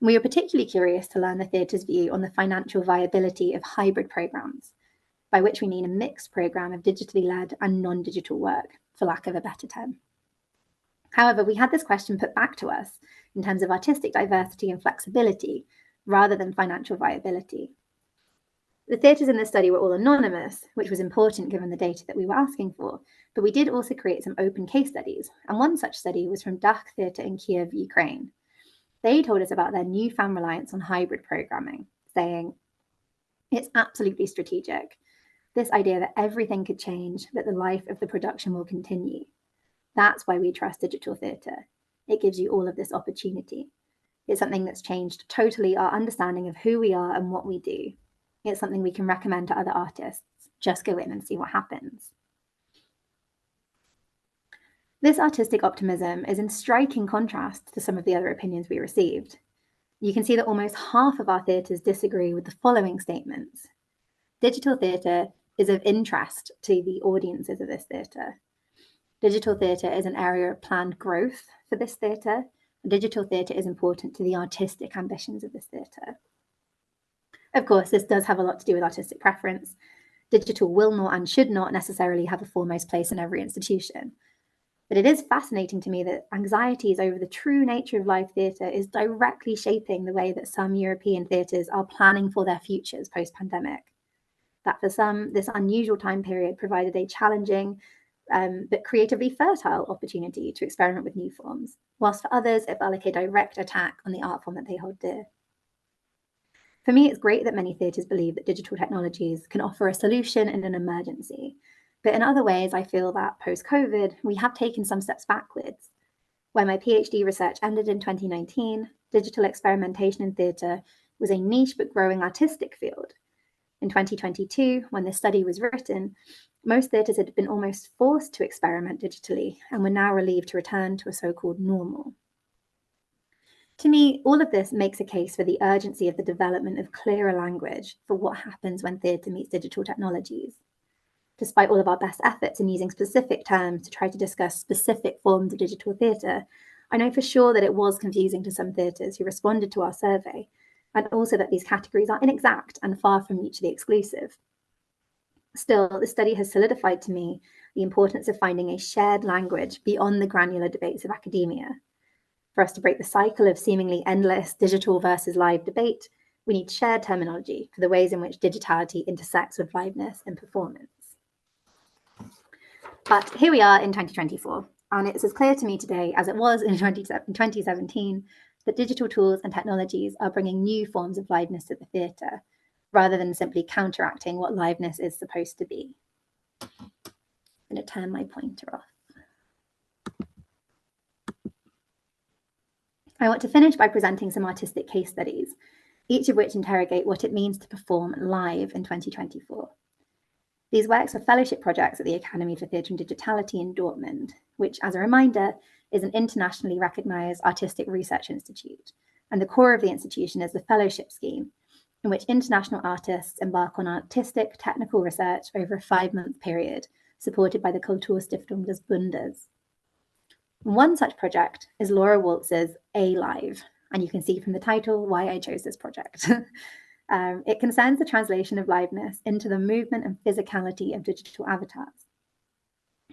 We were particularly curious to learn the theatre's view on the financial viability of hybrid programmes, by which we mean a mixed programme of digitally led and non-digital work, for lack of a better term. However, we had this question put back to us in terms of artistic diversity and flexibility, rather than financial viability. The theatres in this study were all anonymous, which was important given the data that we were asking for, but we did also create some open case studies, and one such study was from Dakh Theatre in Kiev, Ukraine. They told us about their newfound reliance on hybrid programming, saying, "It's absolutely strategic. This idea that everything could change, that the life of the production will continue. That's why we trust digital theatre. It gives you all of this opportunity. It's something that's changed totally our understanding of who we are and what we do. It's something we can recommend to other artists. Just go in and see what happens." This artistic optimism is in striking contrast to some of the other opinions we received. You can see that almost half of our theatres disagree with the following statements. Digital theatre is of interest to the audiences of this theatre. Digital theatre is an area of planned growth for this theatre. Digital theatre is important to the artistic ambitions of this theatre. Of course, this does have a lot to do with artistic preference. Digital will not and should not necessarily have a foremost place in every institution. But it is fascinating to me that anxieties over the true nature of live theatre is directly shaping the way that some European theatres are planning for their futures post-pandemic. That for some, this unusual time period provided a challenging but creatively fertile opportunity to experiment with new forms, whilst for others, it felt like a direct attack on the art form that they hold dear. For me, it's great that many theatres believe that digital technologies can offer a solution in an emergency. But in other ways, I feel that post-COVID, we have taken some steps backwards. When my PhD research ended in 2019, digital experimentation in theatre was a niche but growing artistic field. In 2022, when this study was written, most theatres had been almost forced to experiment digitally and were now relieved to return to a so-called normal. To me, all of this makes a case for the urgency of the development of clearer language for what happens when theatre meets digital technologies. Despite all of our best efforts in using specific terms to try to discuss specific forms of digital theatre, I know for sure that it was confusing to some theatres who responded to our survey, and also that these categories are inexact and far from mutually exclusive. Still, the study has solidified to me the importance of finding a shared language beyond the granular debates of academia. For us to break the cycle of seemingly endless digital versus live debate, we need shared terminology for the ways in which digitality intersects with liveness and performance. But here we are in 2024, and it's as clear to me today as it was in 2017 that digital tools and technologies are bringing new forms of liveness to the theatre, rather than simply counteracting what liveness is supposed to be. I'm going to turn my pointer off. I want to finish by presenting some artistic case studies, each of which interrogate what it means to perform live in 2024. These works are fellowship projects at the Academy for Theatre and Digitality in Dortmund, which, as a reminder, is an internationally recognised artistic research institute. And the core of the institution is the fellowship scheme, in which international artists embark on artistic technical research over a 5-month period, supported by the Kulturstiftung des Bundes. One such project is Laura Waltz's A-Live, and you can see from the title why I chose this project. It concerns the translation of liveness into the movement and physicality of digital avatars.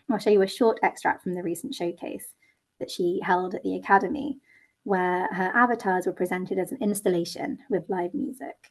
I'll show you a short extract from the recent showcase that she held at the Academy, where her avatars were presented as an installation with live music.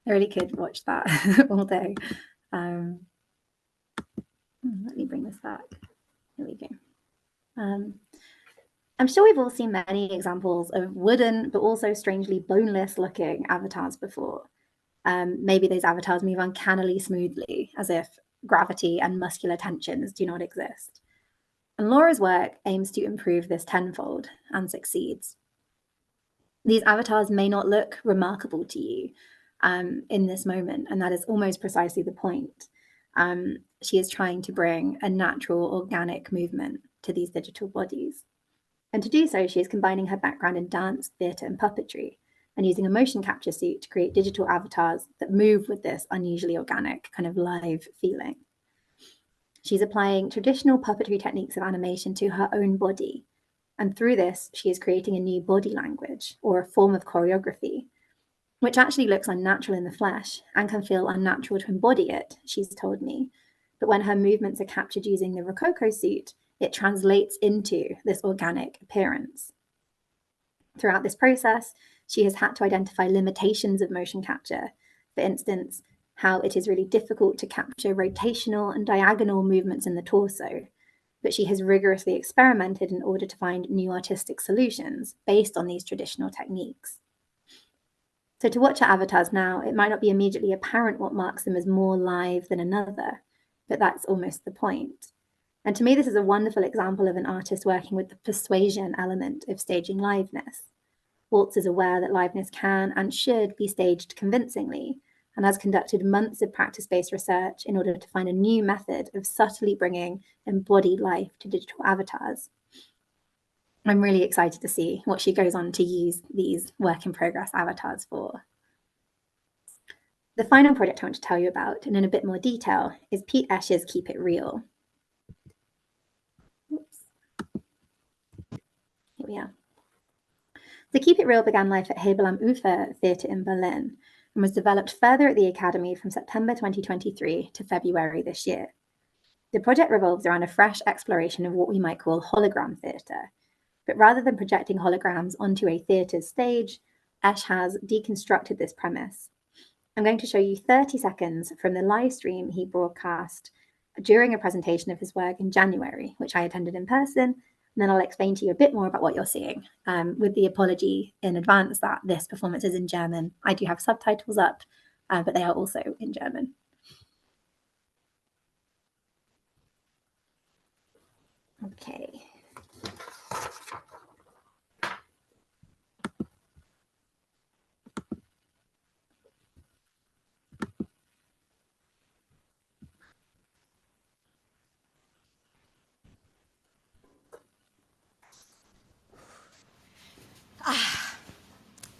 I really could watch that all day. Let me bring this back. Here we go. I'm sure we've all seen many examples of wooden, but also strangely boneless looking avatars before. Maybe those avatars move uncannily smoothly, as if gravity and muscular tensions do not exist. And Laura's work aims to improve this tenfold and succeeds. These avatars may not look remarkable to you in this moment, and that is almost precisely the point. She is trying to bring a natural, organic movement to these digital bodies. And to do so, she is combining her background in dance, theatre, and puppetry, and using a motion capture suit to create digital avatars that move with this unusually organic, kind of live feeling. She's applying traditional puppetry techniques of animation to her own body. And through this, she is creating a new body language, or a form of choreography, which actually looks unnatural in the flesh and can feel unnatural to embody it, she's told me. But when her movements are captured using the Rococo suit, it translates into this organic appearance. Throughout this process, she has had to identify limitations of motion capture. For instance, how it is really difficult to capture rotational and diagonal movements in the torso, but she has rigorously experimented in order to find new artistic solutions based on these traditional techniques. So to watch her avatars now, it might not be immediately apparent what marks them as more live than another, but that's almost the point. And to me, this is a wonderful example of an artist working with the persuasion element of staging liveness. Waltz is aware that liveness can and should be staged convincingly, and has conducted months of practice-based research in order to find a new method of subtly bringing embodied life to digital avatars. I'm really excited to see what she goes on to use these work-in-progress avatars for. The final project I want to tell you about, and in a bit more detail, is Pete Esch's Keep It Real. Here we are. So Keep It Real began life at Hebel am Ufer Theatre in Berlin and was developed further at the Academy from September 2023 to February this year. The project revolves around a fresh exploration of what we might call hologram theatre. But rather than projecting holograms onto a theatre's stage, Esch has deconstructed this premise. I'm going to show you 30 seconds from the live stream he broadcast during a presentation of his work in January, which I attended in person, and then I'll explain to you a bit more about what you're seeing, with the apology in advance that this performance is in German. I do have subtitles up, but they are also in German. Okay.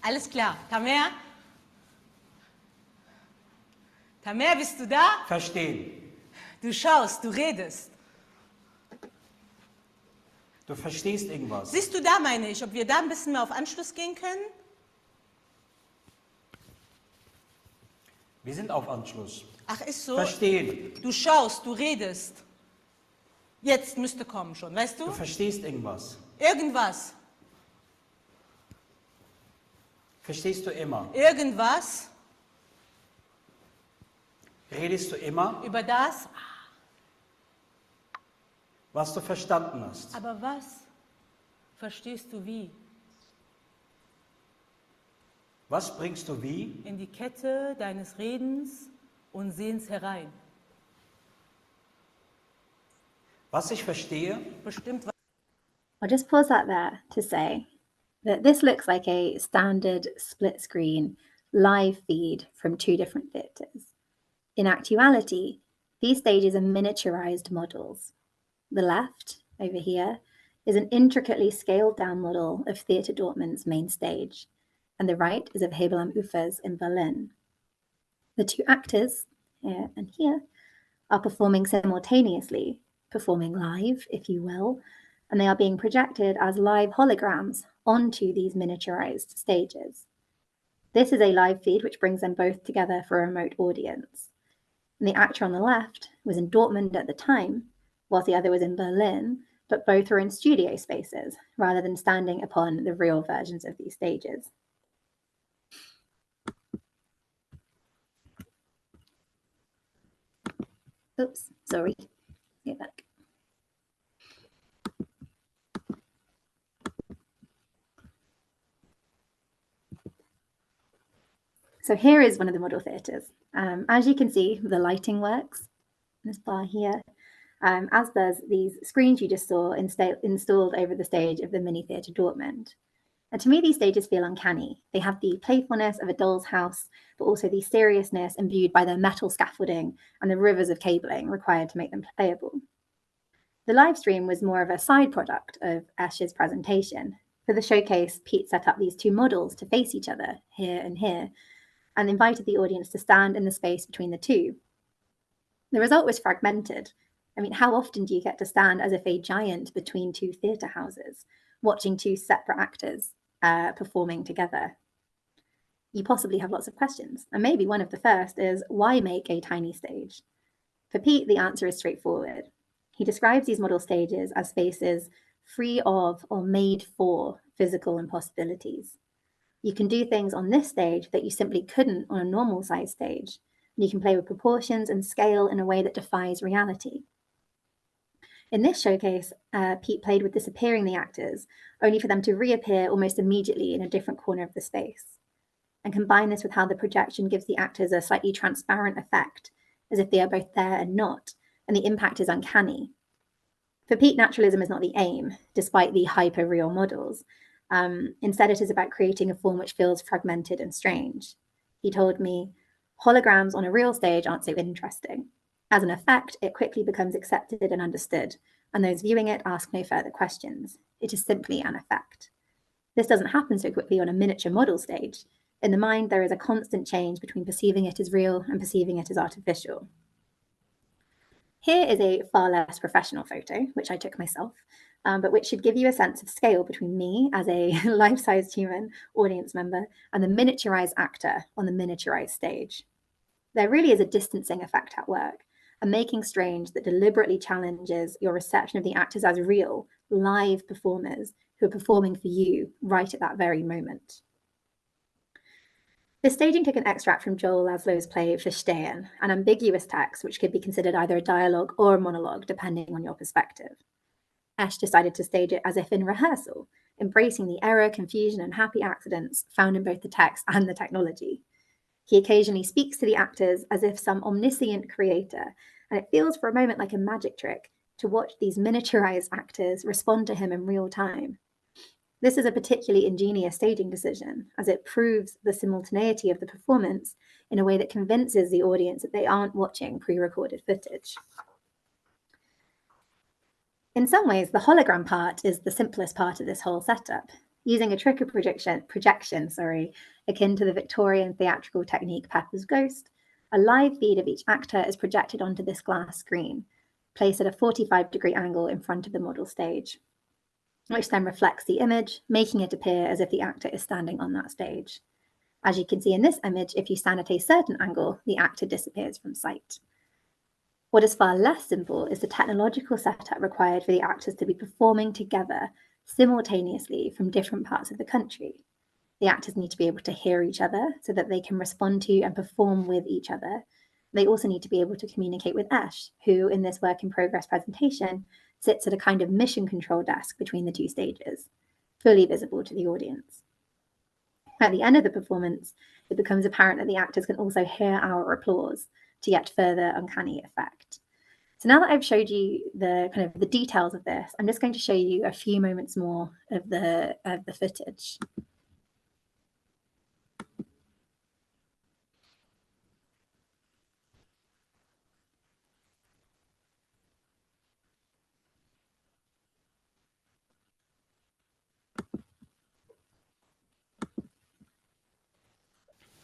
Alles klar. Tamer? Tamer, bist du da? Verstehen. Du schaust, du redest. Du verstehst irgendwas. Siehst du da, meine ich, ob wir da ein bisschen mehr auf Anschluss gehen können? Wir sind auf Anschluss. Ach, ist so? Verstehen. Du schaust, du redest. Jetzt müsste kommen schon, weißt du? Du verstehst irgendwas. Irgendwas. Verstehst du immer? Irgendwas. Redest du immer, Über das. was du verstanden hast? Aber was verstehst du wie? Was bringst du wie In die Kette deines Redens und Sehens herein. Was ich verstehe, Bestimmt. I'll just pause that there to say that this looks like a standard split screen live feed from two different theatres. In actuality, these stages are miniaturized models. The left, over here, is an intricately scaled down model of Theatre Dortmund's main stage, and the right is of Hebel am Ufer's in Berlin. The two actors, here and here, are performing simultaneously, performing live, if you will, and they are being projected as live holograms onto these miniaturized stages. This is a live feed which brings them both together for a remote audience. And the actor on the left was in Dortmund at the time, whilst the other was in Berlin, but both were in studio spaces rather than standing upon the real versions of these stages. Oops, sorry. Get back. So here is one of the model theatres. As you can see, the lighting works. This bar here, as does these screens you just saw installed over the stage of the mini theatre Dortmund. And to me, these stages feel uncanny. They have the playfulness of a doll's house, but also the seriousness imbued by the metal scaffolding and the rivers of cabling required to make them playable. The live stream was more of a side product of Esch's presentation. For the showcase, Pete set up these two models to face each other, here and here, and invited the audience to stand in the space between the two. The result was fragmented. I mean, how often do you get to stand as if a giant between two theatre houses, watching two separate actors performing together? You possibly have lots of questions, and maybe one of the first is, why make a tiny stage? For Pete, the answer is straightforward. He describes these model stages as spaces free of or made for physical impossibilities. You can do things on this stage that you simply couldn't on a normal size stage. And you can play with proportions and scale in a way that defies reality. In this showcase, Pete played with disappearing the actors, only for them to reappear almost immediately in a different corner of the space. And combine this with how the projection gives the actors a slightly transparent effect, as if they are both there and not, and the impact is uncanny. For Pete, naturalism is not the aim, despite the hyper-real models. Instead, it is about creating a form which feels fragmented and strange. He told me, holograms on a real stage aren't so interesting. As an effect, it quickly becomes accepted and understood, and those viewing it ask no further questions. It is simply an effect. This doesn't happen so quickly on a miniature model stage. In the mind, there is a constant change between perceiving it as real and perceiving it as artificial. Here is a far less professional photo, which I took myself, but which should give you a sense of scale between me as a life-sized human audience member and the miniaturized actor on the miniaturized stage. There really is a distancing effect at work, a making strange that deliberately challenges your reception of the actors as real, live performers who are performing for you right at that very moment. This staging took an extract from Joel Laszlo's play Verstehen, an ambiguous text which could be considered either a dialogue or a monologue, depending on your perspective. Esch decided to stage it as if in rehearsal, embracing the error, confusion, and happy accidents found in both the text and the technology. He occasionally speaks to the actors as if some omniscient creator, and it feels for a moment like a magic trick to watch these miniaturized actors respond to him in real time. This is a particularly ingenious staging decision, as it proves the simultaneity of the performance in a way that convinces the audience that they aren't watching pre-recorded footage. In some ways, the hologram part is the simplest part of this whole setup. Using a trick of projection, akin to the Victorian theatrical technique Pepper's Ghost, a live feed of each actor is projected onto this glass screen, placed at a 45-degree angle in front of the model stage, which then reflects the image, making it appear as if the actor is standing on that stage. As you can see in this image, if you stand at a certain angle, the actor disappears from sight. What is far less simple is the technological setup required for the actors to be performing together simultaneously from different parts of the country. The actors need to be able to hear each other so that they can respond to and perform with each other. They also need to be able to communicate with Esch, who in this work in progress presentation sits at a kind of mission control desk between the two stages, fully visible to the audience. At the end of the performance, it becomes apparent that the actors can also hear our applause to yet further uncanny effect. So now that I've showed you the details of this, I'm just going to show you a few moments more of the footage.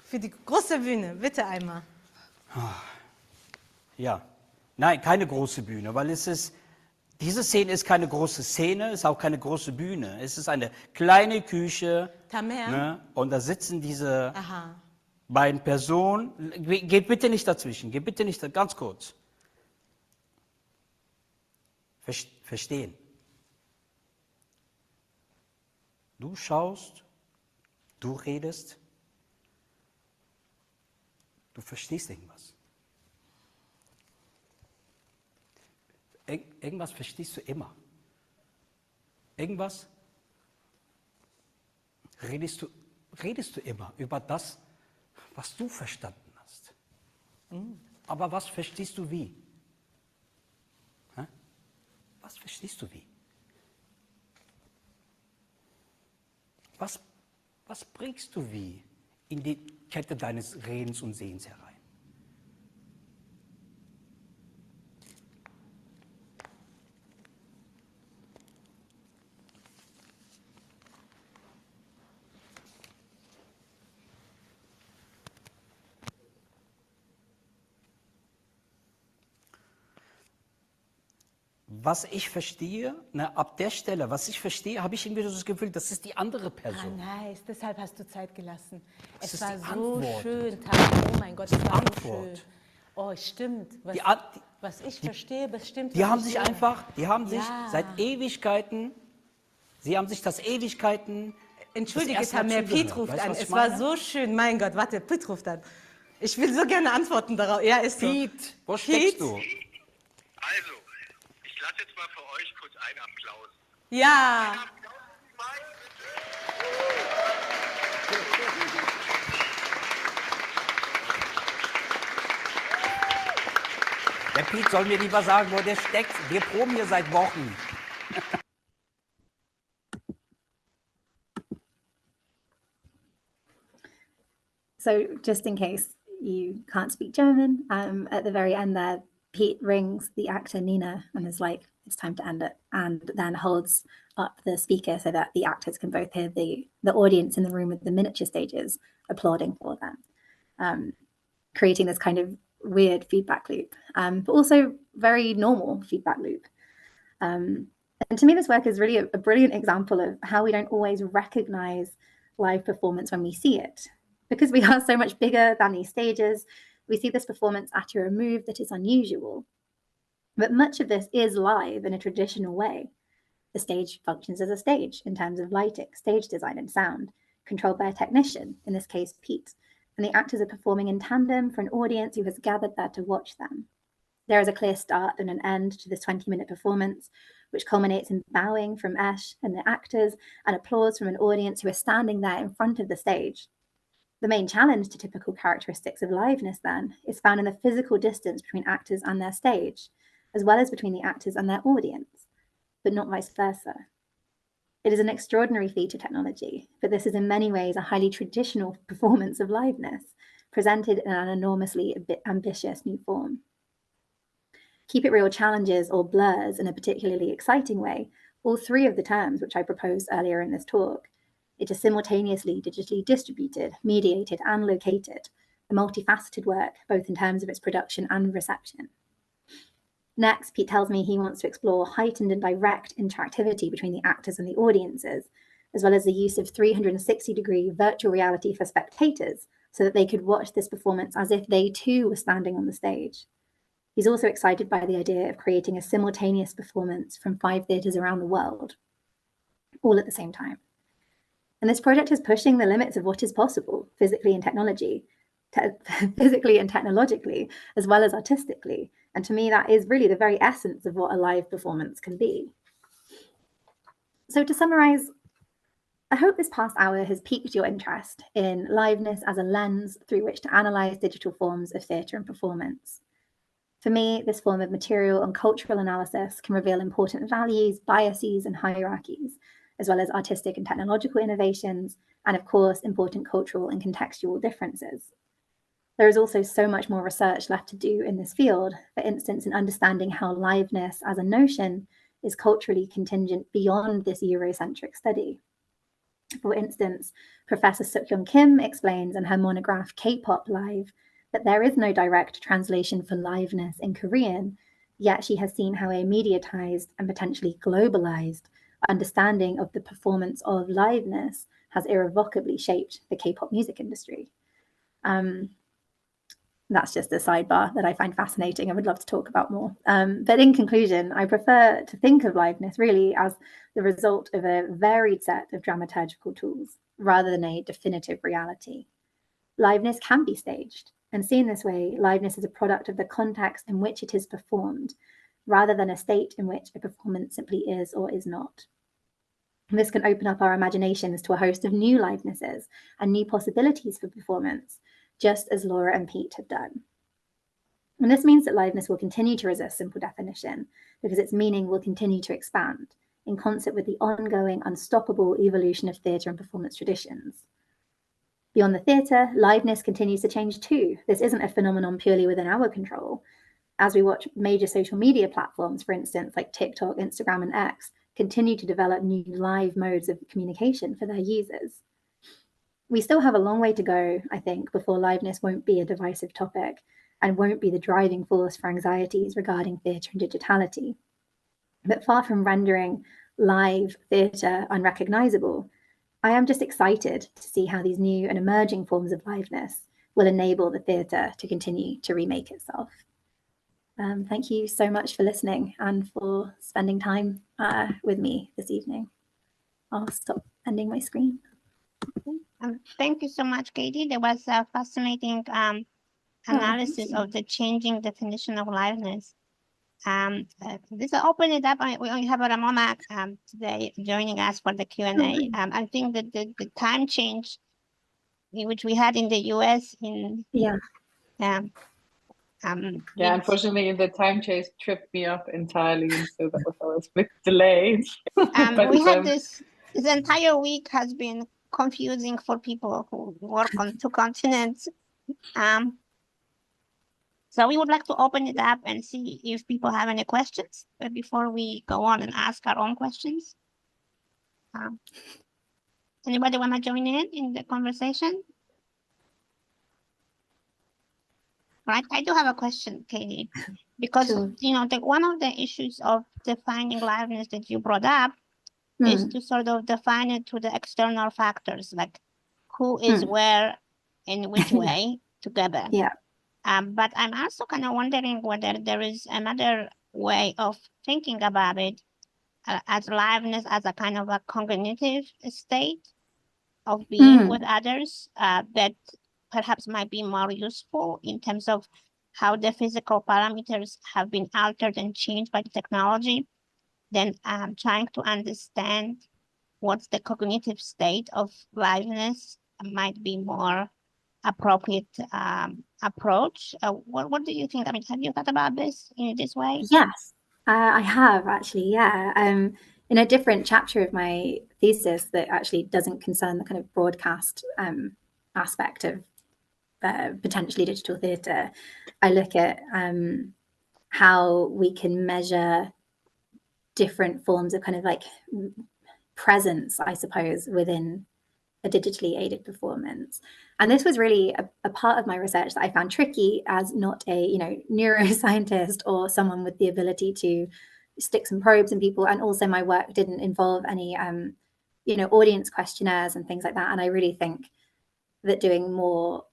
Für die große Bühne, bitte einmal. Ja, nein, keine große Bühne, weil diese Szene ist keine große Szene, ist auch keine große Bühne. Es ist eine kleine Küche, Tamer? ne, und da sitzen diese Aha. beiden Personen, geht bitte nicht dazwischen, geht bitte nicht, ganz kurz. Verstehen. Du schaust, du redest, du verstehst irgendwas. Irgendwas verstehst du immer. Irgendwas redest du immer über das, was du verstanden hast. Aber was verstehst du wie? Was verstehst du wie? Was bringst du wie in die Kette deines Redens und Sehens herein? Was ich verstehe, ab der Stelle, was ich verstehe, habe ich irgendwie so das Gefühl, das ist die andere Person. Nice, deshalb hast du Zeit gelassen. Das Es ist war die so Antwort. schön, Tanja. Oh mein Gott, es war so Antwort. schön. Oh, stimmt. Was ich verstehe, bestimmt. Die haben sich einfach, Ja. seit Ewigkeiten, sie haben sich das Ewigkeiten. Entschuldige, das erste Mal Tamir, Piet zugehört. ruft Weißt du, an. was ich Es war meine? so schön. Mein Gott, warte, Piet ruft an. Ich will so gerne antworten darauf. Ja, ist so. Piet, wo steckst du? Also, ich lasse jetzt mal für euch kurz einen Applaus. Ja. Der Piet soll mir lieber sagen, wo der steckt. Wir proben hier seit Wochen. So just in case you can't speak German, at the very end there, Pete rings the actor Nina and is like, it's time to end it, and then holds up the speaker so that the actors can both hear the audience in the room with the miniature stages applauding for them, creating this kind of weird feedback loop, but also very normal feedback loop. And to me, this work is really a brilliant example of how we don't always recognize live performance when we see it. Because we are so much bigger than these stages, we see this performance utter a move that is unusual. But much of this is live in a traditional way. The stage functions as a stage in terms of lighting, stage design, and sound, controlled by a technician, in this case, Pete. And the actors are performing in tandem for an audience who has gathered there to watch them. There is a clear start and an end to this 20-minute performance, which culminates in bowing from Esh and the actors and applause from an audience who are standing there in front of the stage. The main challenge to typical characteristics of liveness, then, is found in the physical distance between actors and their stage, as well as between the actors and their audience, but not vice versa. It is an extraordinary feat of technology, but this is in many ways a highly traditional performance of liveness, presented in an enormously ambitious new form. Keep It Real challenges or blurs in a particularly exciting way all three of the terms which I proposed earlier in this talk. It is simultaneously digitally distributed, mediated, and located, a multifaceted work, both in terms of its production and reception. Next, Pete tells me he wants to explore heightened and direct interactivity between the actors and the audiences, as well as the use of 360-degree virtual reality for spectators, so that they could watch this performance as if they too were standing on the stage. He's also excited by the idea of creating a simultaneous performance from 5 theatres around the world, all at the same time. And this project is pushing the limits of what is possible physically and technologically, as well as artistically. And to me, that is really the very essence of what a live performance can be. So to summarize, I hope this past hour has piqued your interest in liveness as a lens through which to analyze digital forms of theatre and performance. For me, this form of material and cultural analysis can reveal important values, biases, and hierarchies, as well as artistic and technological innovations, and of course, important cultural and contextual differences. There is also so much more research left to do in this field, for instance, in understanding how liveness as a notion is culturally contingent beyond this Eurocentric study. For instance, Professor Suk-Young Kim explains in her monograph K-pop Live that there is no direct translation for liveness in Korean, yet she has seen how a mediatized and potentially globalized understanding of the performance of liveness has irrevocably shaped the K-pop music industry. That's just a sidebar that I find fascinating. I would love to talk about more. But in conclusion, I prefer to think of liveness really as the result of a varied set of dramaturgical tools rather than a definitive reality. Liveness can be staged, and seen this way, liveness is a product of the context in which it is performed, rather than a state in which a performance simply is or is not. This can open up our imaginations to a host of new livenesses and new possibilities for performance, just as Laura and Pete have done. And this means that liveness will continue to resist simple definition because its meaning will continue to expand in concert with the ongoing, unstoppable evolution of theatre and performance traditions. Beyond the theatre, liveness continues to change too. This isn't a phenomenon purely within our control. As we watch major social media platforms, for instance, like TikTok, Instagram, and X, continue to develop new live modes of communication for their users. We still have a long way to go, I think, before liveness won't be a divisive topic and won't be the driving force for anxieties regarding theatre and digitality. But far from rendering live theatre unrecognisable, I am just excited to see how these new and emerging forms of liveness will enable the theatre to continue to remake itself. Thank you so much for listening and for spending time with me this evening. I'll stop ending my screen. Thank you so much, Katie. There was a fascinating analysis of the changing definition of liveness. This will open it up. We only have Ramona today joining us for the Q&A. I think that the time change which we had in the US unfortunately the time change tripped me up entirely, so that was always a bit delayed. We had this entire week has been confusing for people who work on 2 continents. So we would like to open it up and see if people have any questions before we go on and ask our own questions. Anybody want to join in the conversation? Right, I do have a question, Katie, because you know, one of the issues of defining liveness that you brought up is to sort of define it to the external factors, like who is where, in which way together. But I'm also kind of wondering whether there is another way of thinking about it as liveness as a kind of a cognitive state of being with others that perhaps might be more useful in terms of how the physical parameters have been altered and changed by the technology, then trying to understand what's the cognitive state of liveness might be more appropriate approach. What do you think? I mean, have you thought about this in this way? Yes, I have actually, in a different chapter of my thesis that actually doesn't concern the kind of broadcast aspect of potentially digital theatre, I look at how we can measure different forms of kind of like presence, I suppose, within a digitally aided performance. And this was really a part of my research that I found tricky as not a neuroscientist or someone with the ability to stick some probes in people. And also my work didn't involve any audience questionnaires and things like that. And I really think that doing more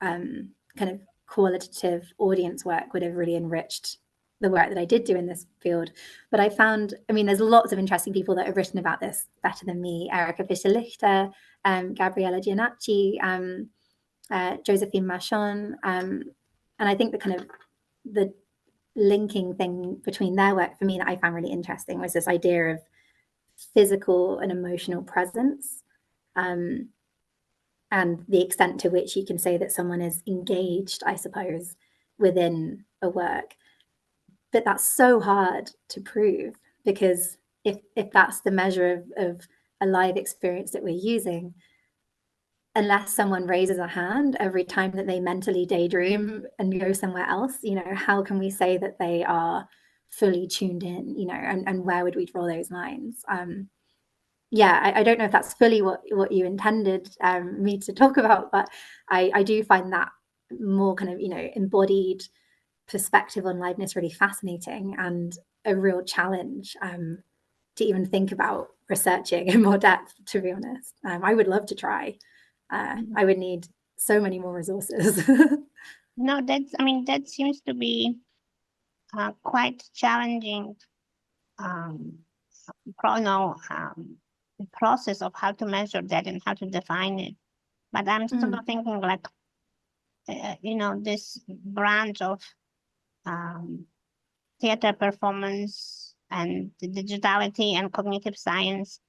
kind of qualitative audience work would have really enriched the work that I did do in this field. But I found, there's lots of interesting people that have written about this better than me. Erika Fischer-Lichter, Gabriella Giannacci, Josephine Machon. And I think the linking thing between their work for me that I found really interesting was this idea of physical and emotional presence, and the extent to which you can say that someone is engaged, I suppose, within a work. But that's so hard to prove, because if that's the measure of a live experience that we're using, unless someone raises a hand every time that they mentally daydream and go somewhere else, how can we say that they are fully tuned in, and where would we draw those lines? I don't know if that's fully what you intended me to talk about, but I do find that more kind of, embodied perspective on liveness really fascinating and a real challenge to even think about researching in more depth, to be honest. I would love to try. I would need so many more resources. No, that seems to be quite challenging process of how to measure that and how to define it. But I'm sort of thinking like, this branch of theater performance and the digitality and cognitive science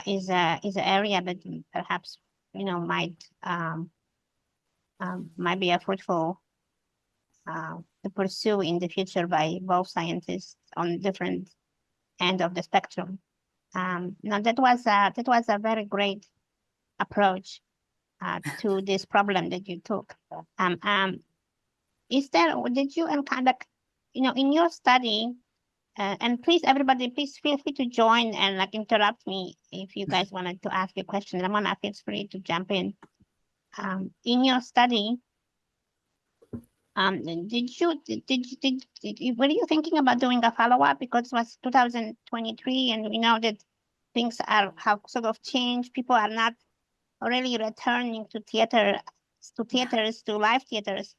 is an area that perhaps might be a fruitful to pursue in the future by both scientists on different end of the spectrum. Now that was a very great approach to this problem that you took. Did you encounter, in your study, and please, everybody, please feel free to join and like interrupt me if you guys wanted to ask a question. Ramona, feel free to jump in. In your study, were you thinking about doing a follow-up, because it was 2023 and we know that things have sort of changed. People are not really returning to theaters, to live theaters,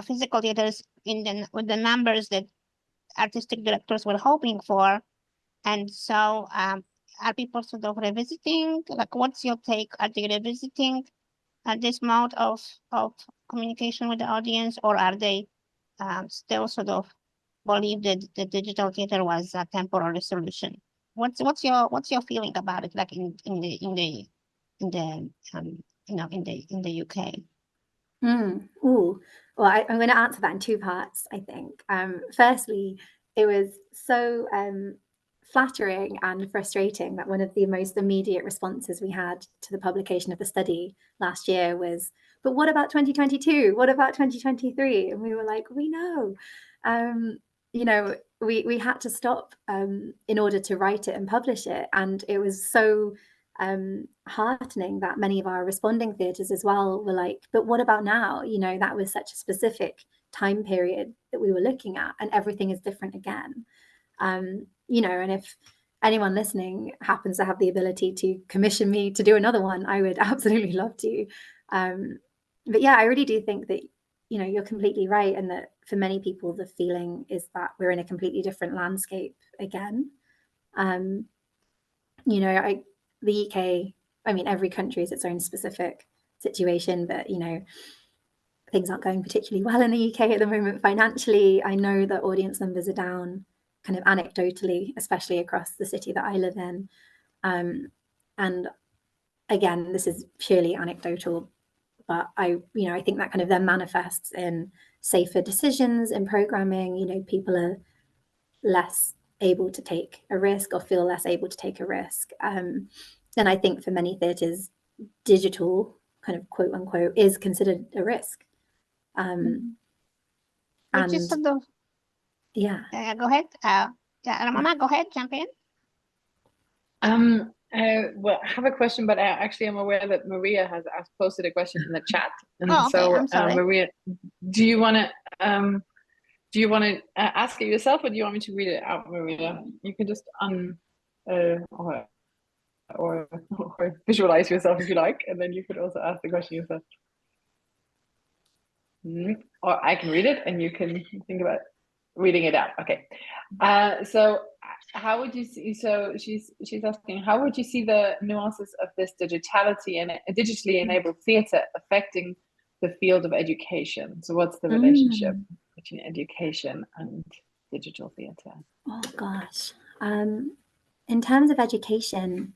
physical theaters with the numbers that artistic directors were hoping for. And so are people sort of revisiting? Like, what's your take? Are they revisiting this mode of communication with the audience, or are they still sort of believe that the digital theater was a temporary solution? What's your feeling about it, like in the UK? Well, I'm going to answer that in two parts, I think. Firstly, it was so flattering and frustrating that one of the most immediate responses we had to the publication of the study last year was, but what about 2022? What about 2023? And we were like, we know. We had to stop in order to write it and publish it. And it was so heartening that many of our responding theatres as well were like, but what about now? That was such a specific time period that we were looking at, and everything is different again. And if anyone listening happens to have the ability to commission me to do another one, I would absolutely love to. But yeah, I really do think that, you're completely right. And that for many people, the feeling is that we're in a completely different landscape again. The UK, every country has its own specific situation, but, things aren't going particularly well in the UK at the moment financially. I know that audience numbers are down kind of anecdotally, especially across the city that I live in. And again, this is purely anecdotal, but I think that kind of then manifests in safer decisions in programming. People are less able to take a risk or feel less able to take a risk. And I think for many theatres, digital kind of quote unquote is considered a risk. Which is sort of, yeah. Go ahead. Ramona, go ahead, jump in. Well, I have a question, but I actually am aware that Maria has posted a question in the chat. And okay. so, I'm sorry. Maria, do you want to ask it yourself, or do you want me to read it out, Maria? You can just or visualize yourself if you like, and then you could also ask the question yourself. Or I can read it and you can think about reading it out. Okay. So how would you see, so she's asking, how would you see the nuances of this digitality and digitally enabled theatre affecting the field of education? So what's the relationship between education and digital theatre? Oh gosh. In terms of education,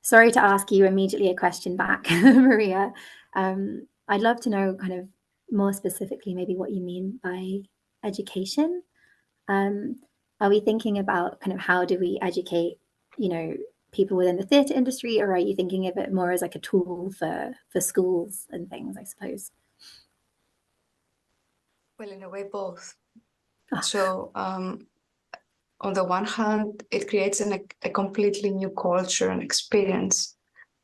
sorry to ask you immediately a question back, Maria. I'd love to know kind of more specifically maybe what you mean by education. Are we thinking about kind of how do we educate, people within the theatre industry, or are you thinking of it more as like a tool for schools and things, I suppose? Well, in a way, both. So on the one hand, it creates a completely new culture and experience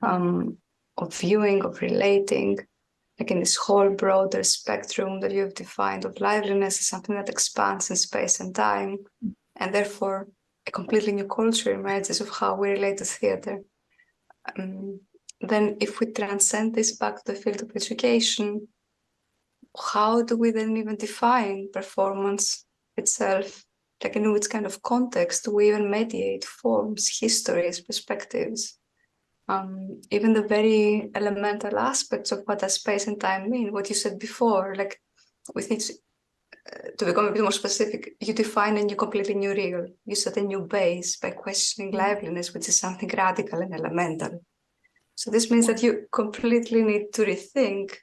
of viewing, of relating, like in this whole broader spectrum that you've defined of liveliness is something that expands in space and time, and therefore a completely new culture emerges of how we relate to theatre. then if we transcend this back to the field of education, how do we then even define performance itself? Like, in which kind of context do we even mediate forms, histories, perspectives? Even the very elemental aspects of what does space and time mean, what you said before, like with each, to become a bit more specific, you define a new, completely new real. You set a new base by questioning liveliness, which is something radical and elemental. So this means that you completely need to rethink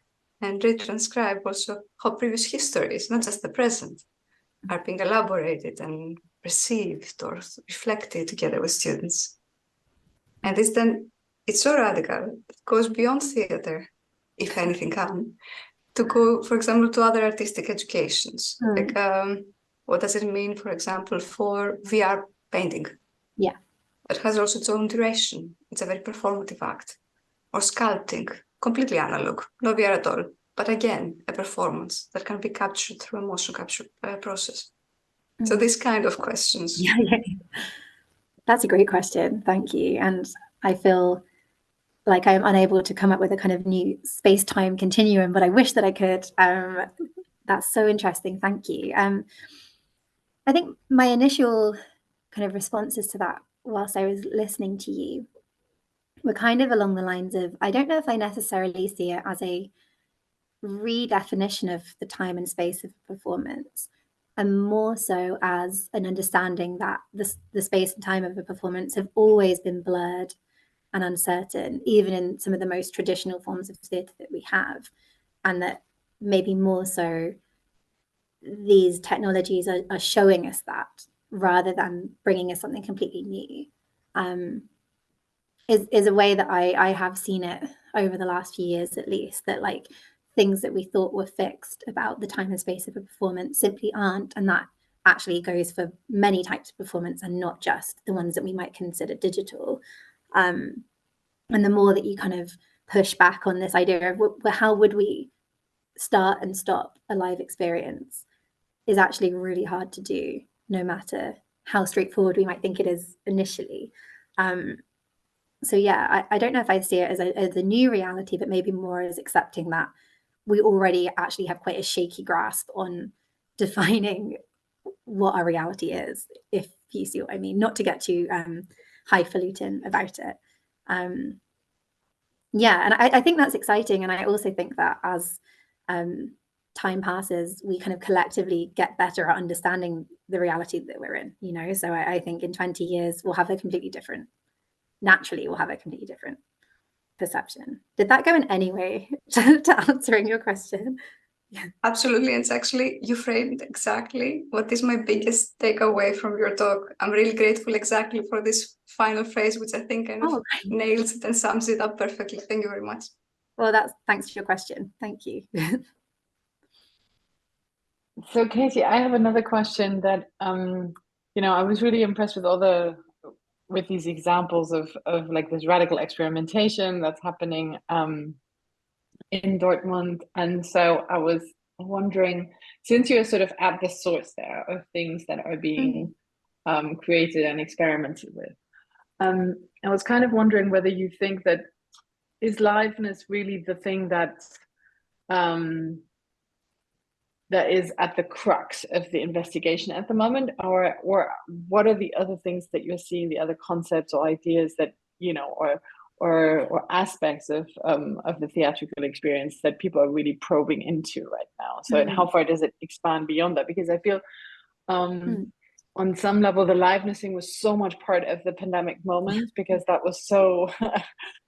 and retranscribe also how previous histories, not just the present, are being elaborated and perceived or reflected together with students. And this then, it's so radical, it goes beyond theater, if anything can, to go, for example, to other artistic educations. Like, what does it mean, for example, for VR painting? Yeah. It has also its own duration. It's a very performative act. Or sculpting, completely analog, no VR at all. But again, a performance that can be captured through a motion capture process. So these kind of questions. Yeah. That's a great question. Thank you. And I feel like I'm unable to come up with a kind of new space-time continuum, but I wish that I could. That's so interesting. Thank you. I think my initial kind of responses to that whilst I was listening to you were kind of along the lines of, I don't know if I necessarily see it as a redefinition of the time and space of performance, and more so as an understanding that the space and time of a performance have always been blurred and uncertain, even in some of the most traditional forms of theatre that we have, and that maybe more so these technologies are showing us that rather than bringing us something completely new, is a way that I have seen it over the last few years, at least, that like things that we thought were fixed about the time and space of a performance simply aren't. And that actually goes for many types of performance and not just the ones that we might consider digital. And the more that you kind of push back on this idea of how would we start and stop a live experience is actually really hard to do, no matter how straightforward we might think it is initially. So yeah, I don't know if I see it as a new reality, but maybe more as accepting that we already actually have quite a shaky grasp on defining what our reality is, if you see what I mean, not to get too highfalutin about it. Yeah, and I think that's exciting. And I also think that as time passes, we kind of collectively get better at understanding the reality that we're in, you know? So I think in 20 years, we'll have a completely different perception. Did that go in any way to answering your question? Yeah. Absolutely. And it's actually, you framed exactly what is my biggest takeaway from your talk. I'm really grateful exactly for this final phrase, which I think kind of nails it and sums it up perfectly. Thank you very much. Well, thanks for your question. Thank you. So Katie, I have another question that, I was really impressed with these examples of like this radical experimentation that's happening in Dortmund. And so I was wondering, since you're sort of at the source there of things that are being created and experimented with, I was kind of wondering whether you think that is liveness really the thing that that is at the crux of the investigation at the moment, or what are the other things that you're seeing, the other concepts or ideas that or aspects of the theatrical experience that people are really probing into right now? So and how far does it expand beyond that? Because I feel on some level the livenessing was so much part of the pandemic moment, because that was so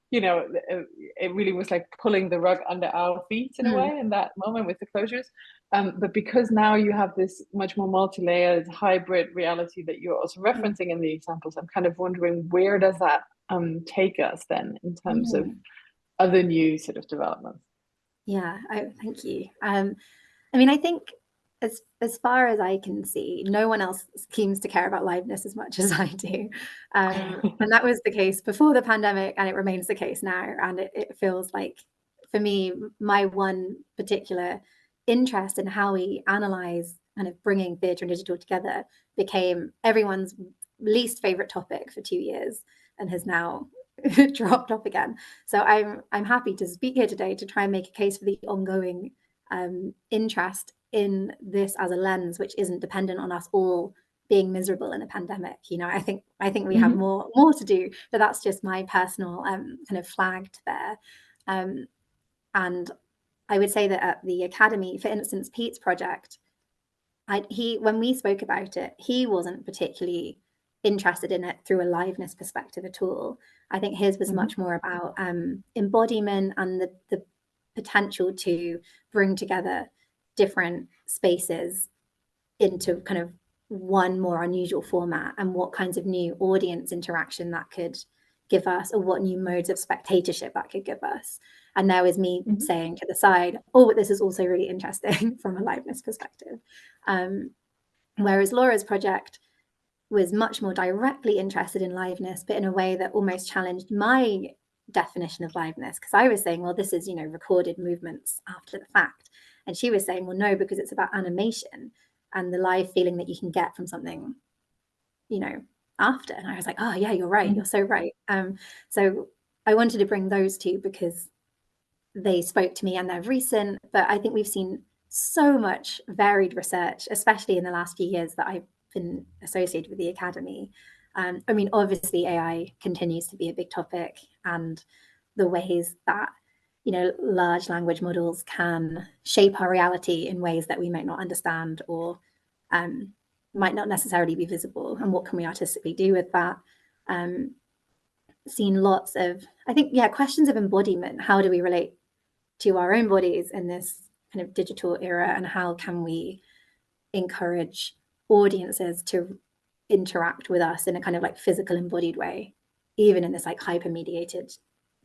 it really was like pulling the rug under our feet in a way in that moment with the closures. But because now you have this much more multi-layered hybrid reality that you're also referencing in the examples, I'm kind of wondering, where does that take us then in terms of other new sort of developments? Yeah, thank you. I mean, I think as far as I can see, no one else seems to care about liveness as much as I do. And that was the case before the pandemic, and it remains the case now. And it feels like, for me, my one particular interest in how we analyze kind of bringing theatre and digital together became everyone's least favorite topic for 2 years, and has now dropped off again. So I'm happy to speak here today to try and make a case for the ongoing interest in this as a lens, which isn't dependent on us all being miserable in a pandemic. You know, I think we have more to do, but that's just my personal kind of flagged there. And I would say that at the Academy, for instance, Pete's project, when we spoke about it, he wasn't particularly interested in it through a liveness perspective at all. I think his was much more about embodiment and the potential to bring together different spaces into kind of one more unusual format, and what kinds of new audience interaction that could give us, or what new modes of spectatorship that could give us. And there was me saying to the side, oh, but this is also really interesting from a liveness perspective. Whereas Laura's project was much more directly interested in liveness, but in a way that almost challenged my definition of liveness, because I was saying, well, this is, you know, recorded movements after the fact. And she was saying, well, no, because it's about animation and the live feeling that you can get from something, you know, after. And I was like, oh yeah, you're right. You're so right. So I wanted to bring those two because they spoke to me and they're recent, but I think we've seen so much varied research, especially in the last few years that I've been associated with the Academy. I mean, obviously AI continues to be a big topic, and the ways that, you know, large language models can shape our reality in ways that we might not understand, or might not necessarily be visible, and what can we artistically do with that. Seen lots of, I think, yeah, questions of embodiment. How do we relate to our own bodies in this kind of digital era, and how can we encourage audiences to interact with us in a kind of like physical embodied way, even in this like hyper mediated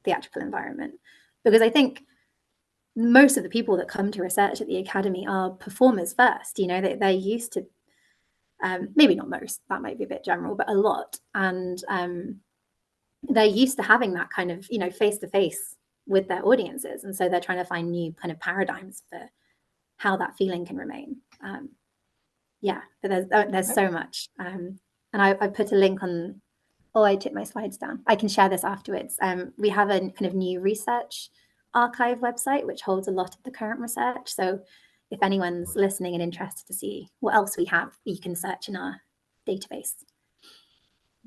theatrical environment? Because I think most of the people that come to research at the Academy are performers first. You know, they're used to, maybe not most, that might be a bit general, but a lot. And they're used to having that kind of, you know, face to face with their audiences. And so they're trying to find new kind of paradigms for how that feeling can remain. Yeah, but there's so much. And I put a link on, oh, I took my slides down. I can share this afterwards. We have a kind of new research archive website, which holds a lot of the current research. So if anyone's listening and interested to see what else we have, you can search in our database.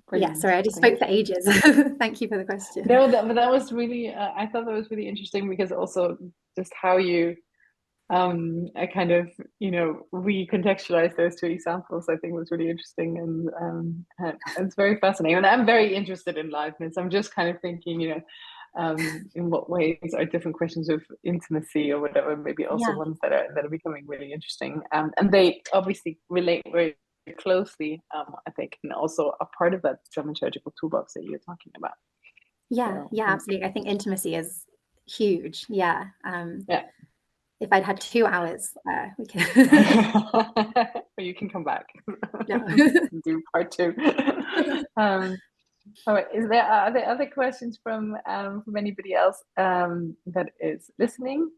Brilliant. Yeah, sorry, I just spoke for ages. Thank you for the question. No, that was really, I thought that was really interesting, because also just how you I kind of, you know, recontextualize those two examples, I think was really interesting, and it's very fascinating. And I'm very interested in liveness. I'm just kind of thinking, you know, in what ways are different questions of intimacy or whatever, maybe also ones that are becoming really interesting. And they obviously relate very closely, I think, and also a part of that dramaturgical toolbox that you're talking about. Yeah, so, yeah, absolutely. I think intimacy is huge. Yeah. If I'd had 2 hours, we could. You can come back. No. Do part 2. All right. Are there other questions from anybody else that is listening?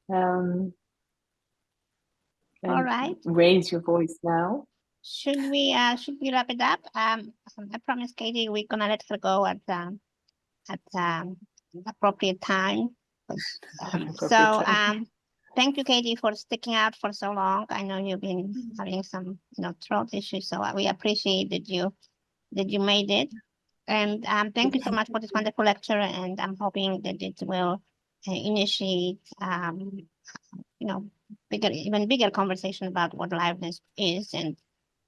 All right. Raise your voice now. Should we wrap it up? I promised Katie we're gonna let her go at appropriate time. Thank you, Katie, for sticking out for so long. I know you've been having some, you know, throat issues, so we appreciate that you made it. And thank you so much for this wonderful lecture. And I'm hoping that it will initiate, you know, even bigger conversation about what liveness is and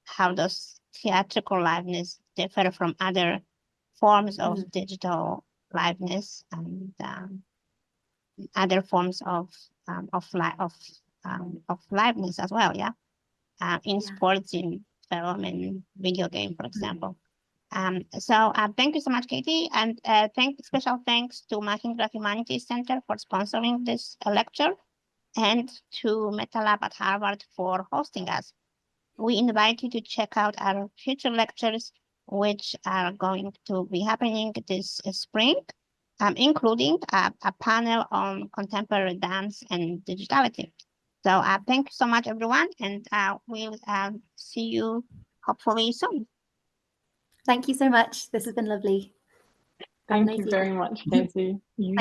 how does theatrical liveness differ from other forms of digital liveness and other forms of liveness as well, in sports, in film, and video game, for example. So thank you so much, Katie, and special thanks to Mahindra Humanities Center for sponsoring this lecture, and to MetaLab at Harvard for hosting us. We invite you to check out our future lectures, which are going to be happening this spring, including a panel on contemporary dance and digitality. So thank you so much, everyone, and we'll see you hopefully soon. Thank you so much. This has been lovely. Have a Thank nice you very evening. much, Casey. You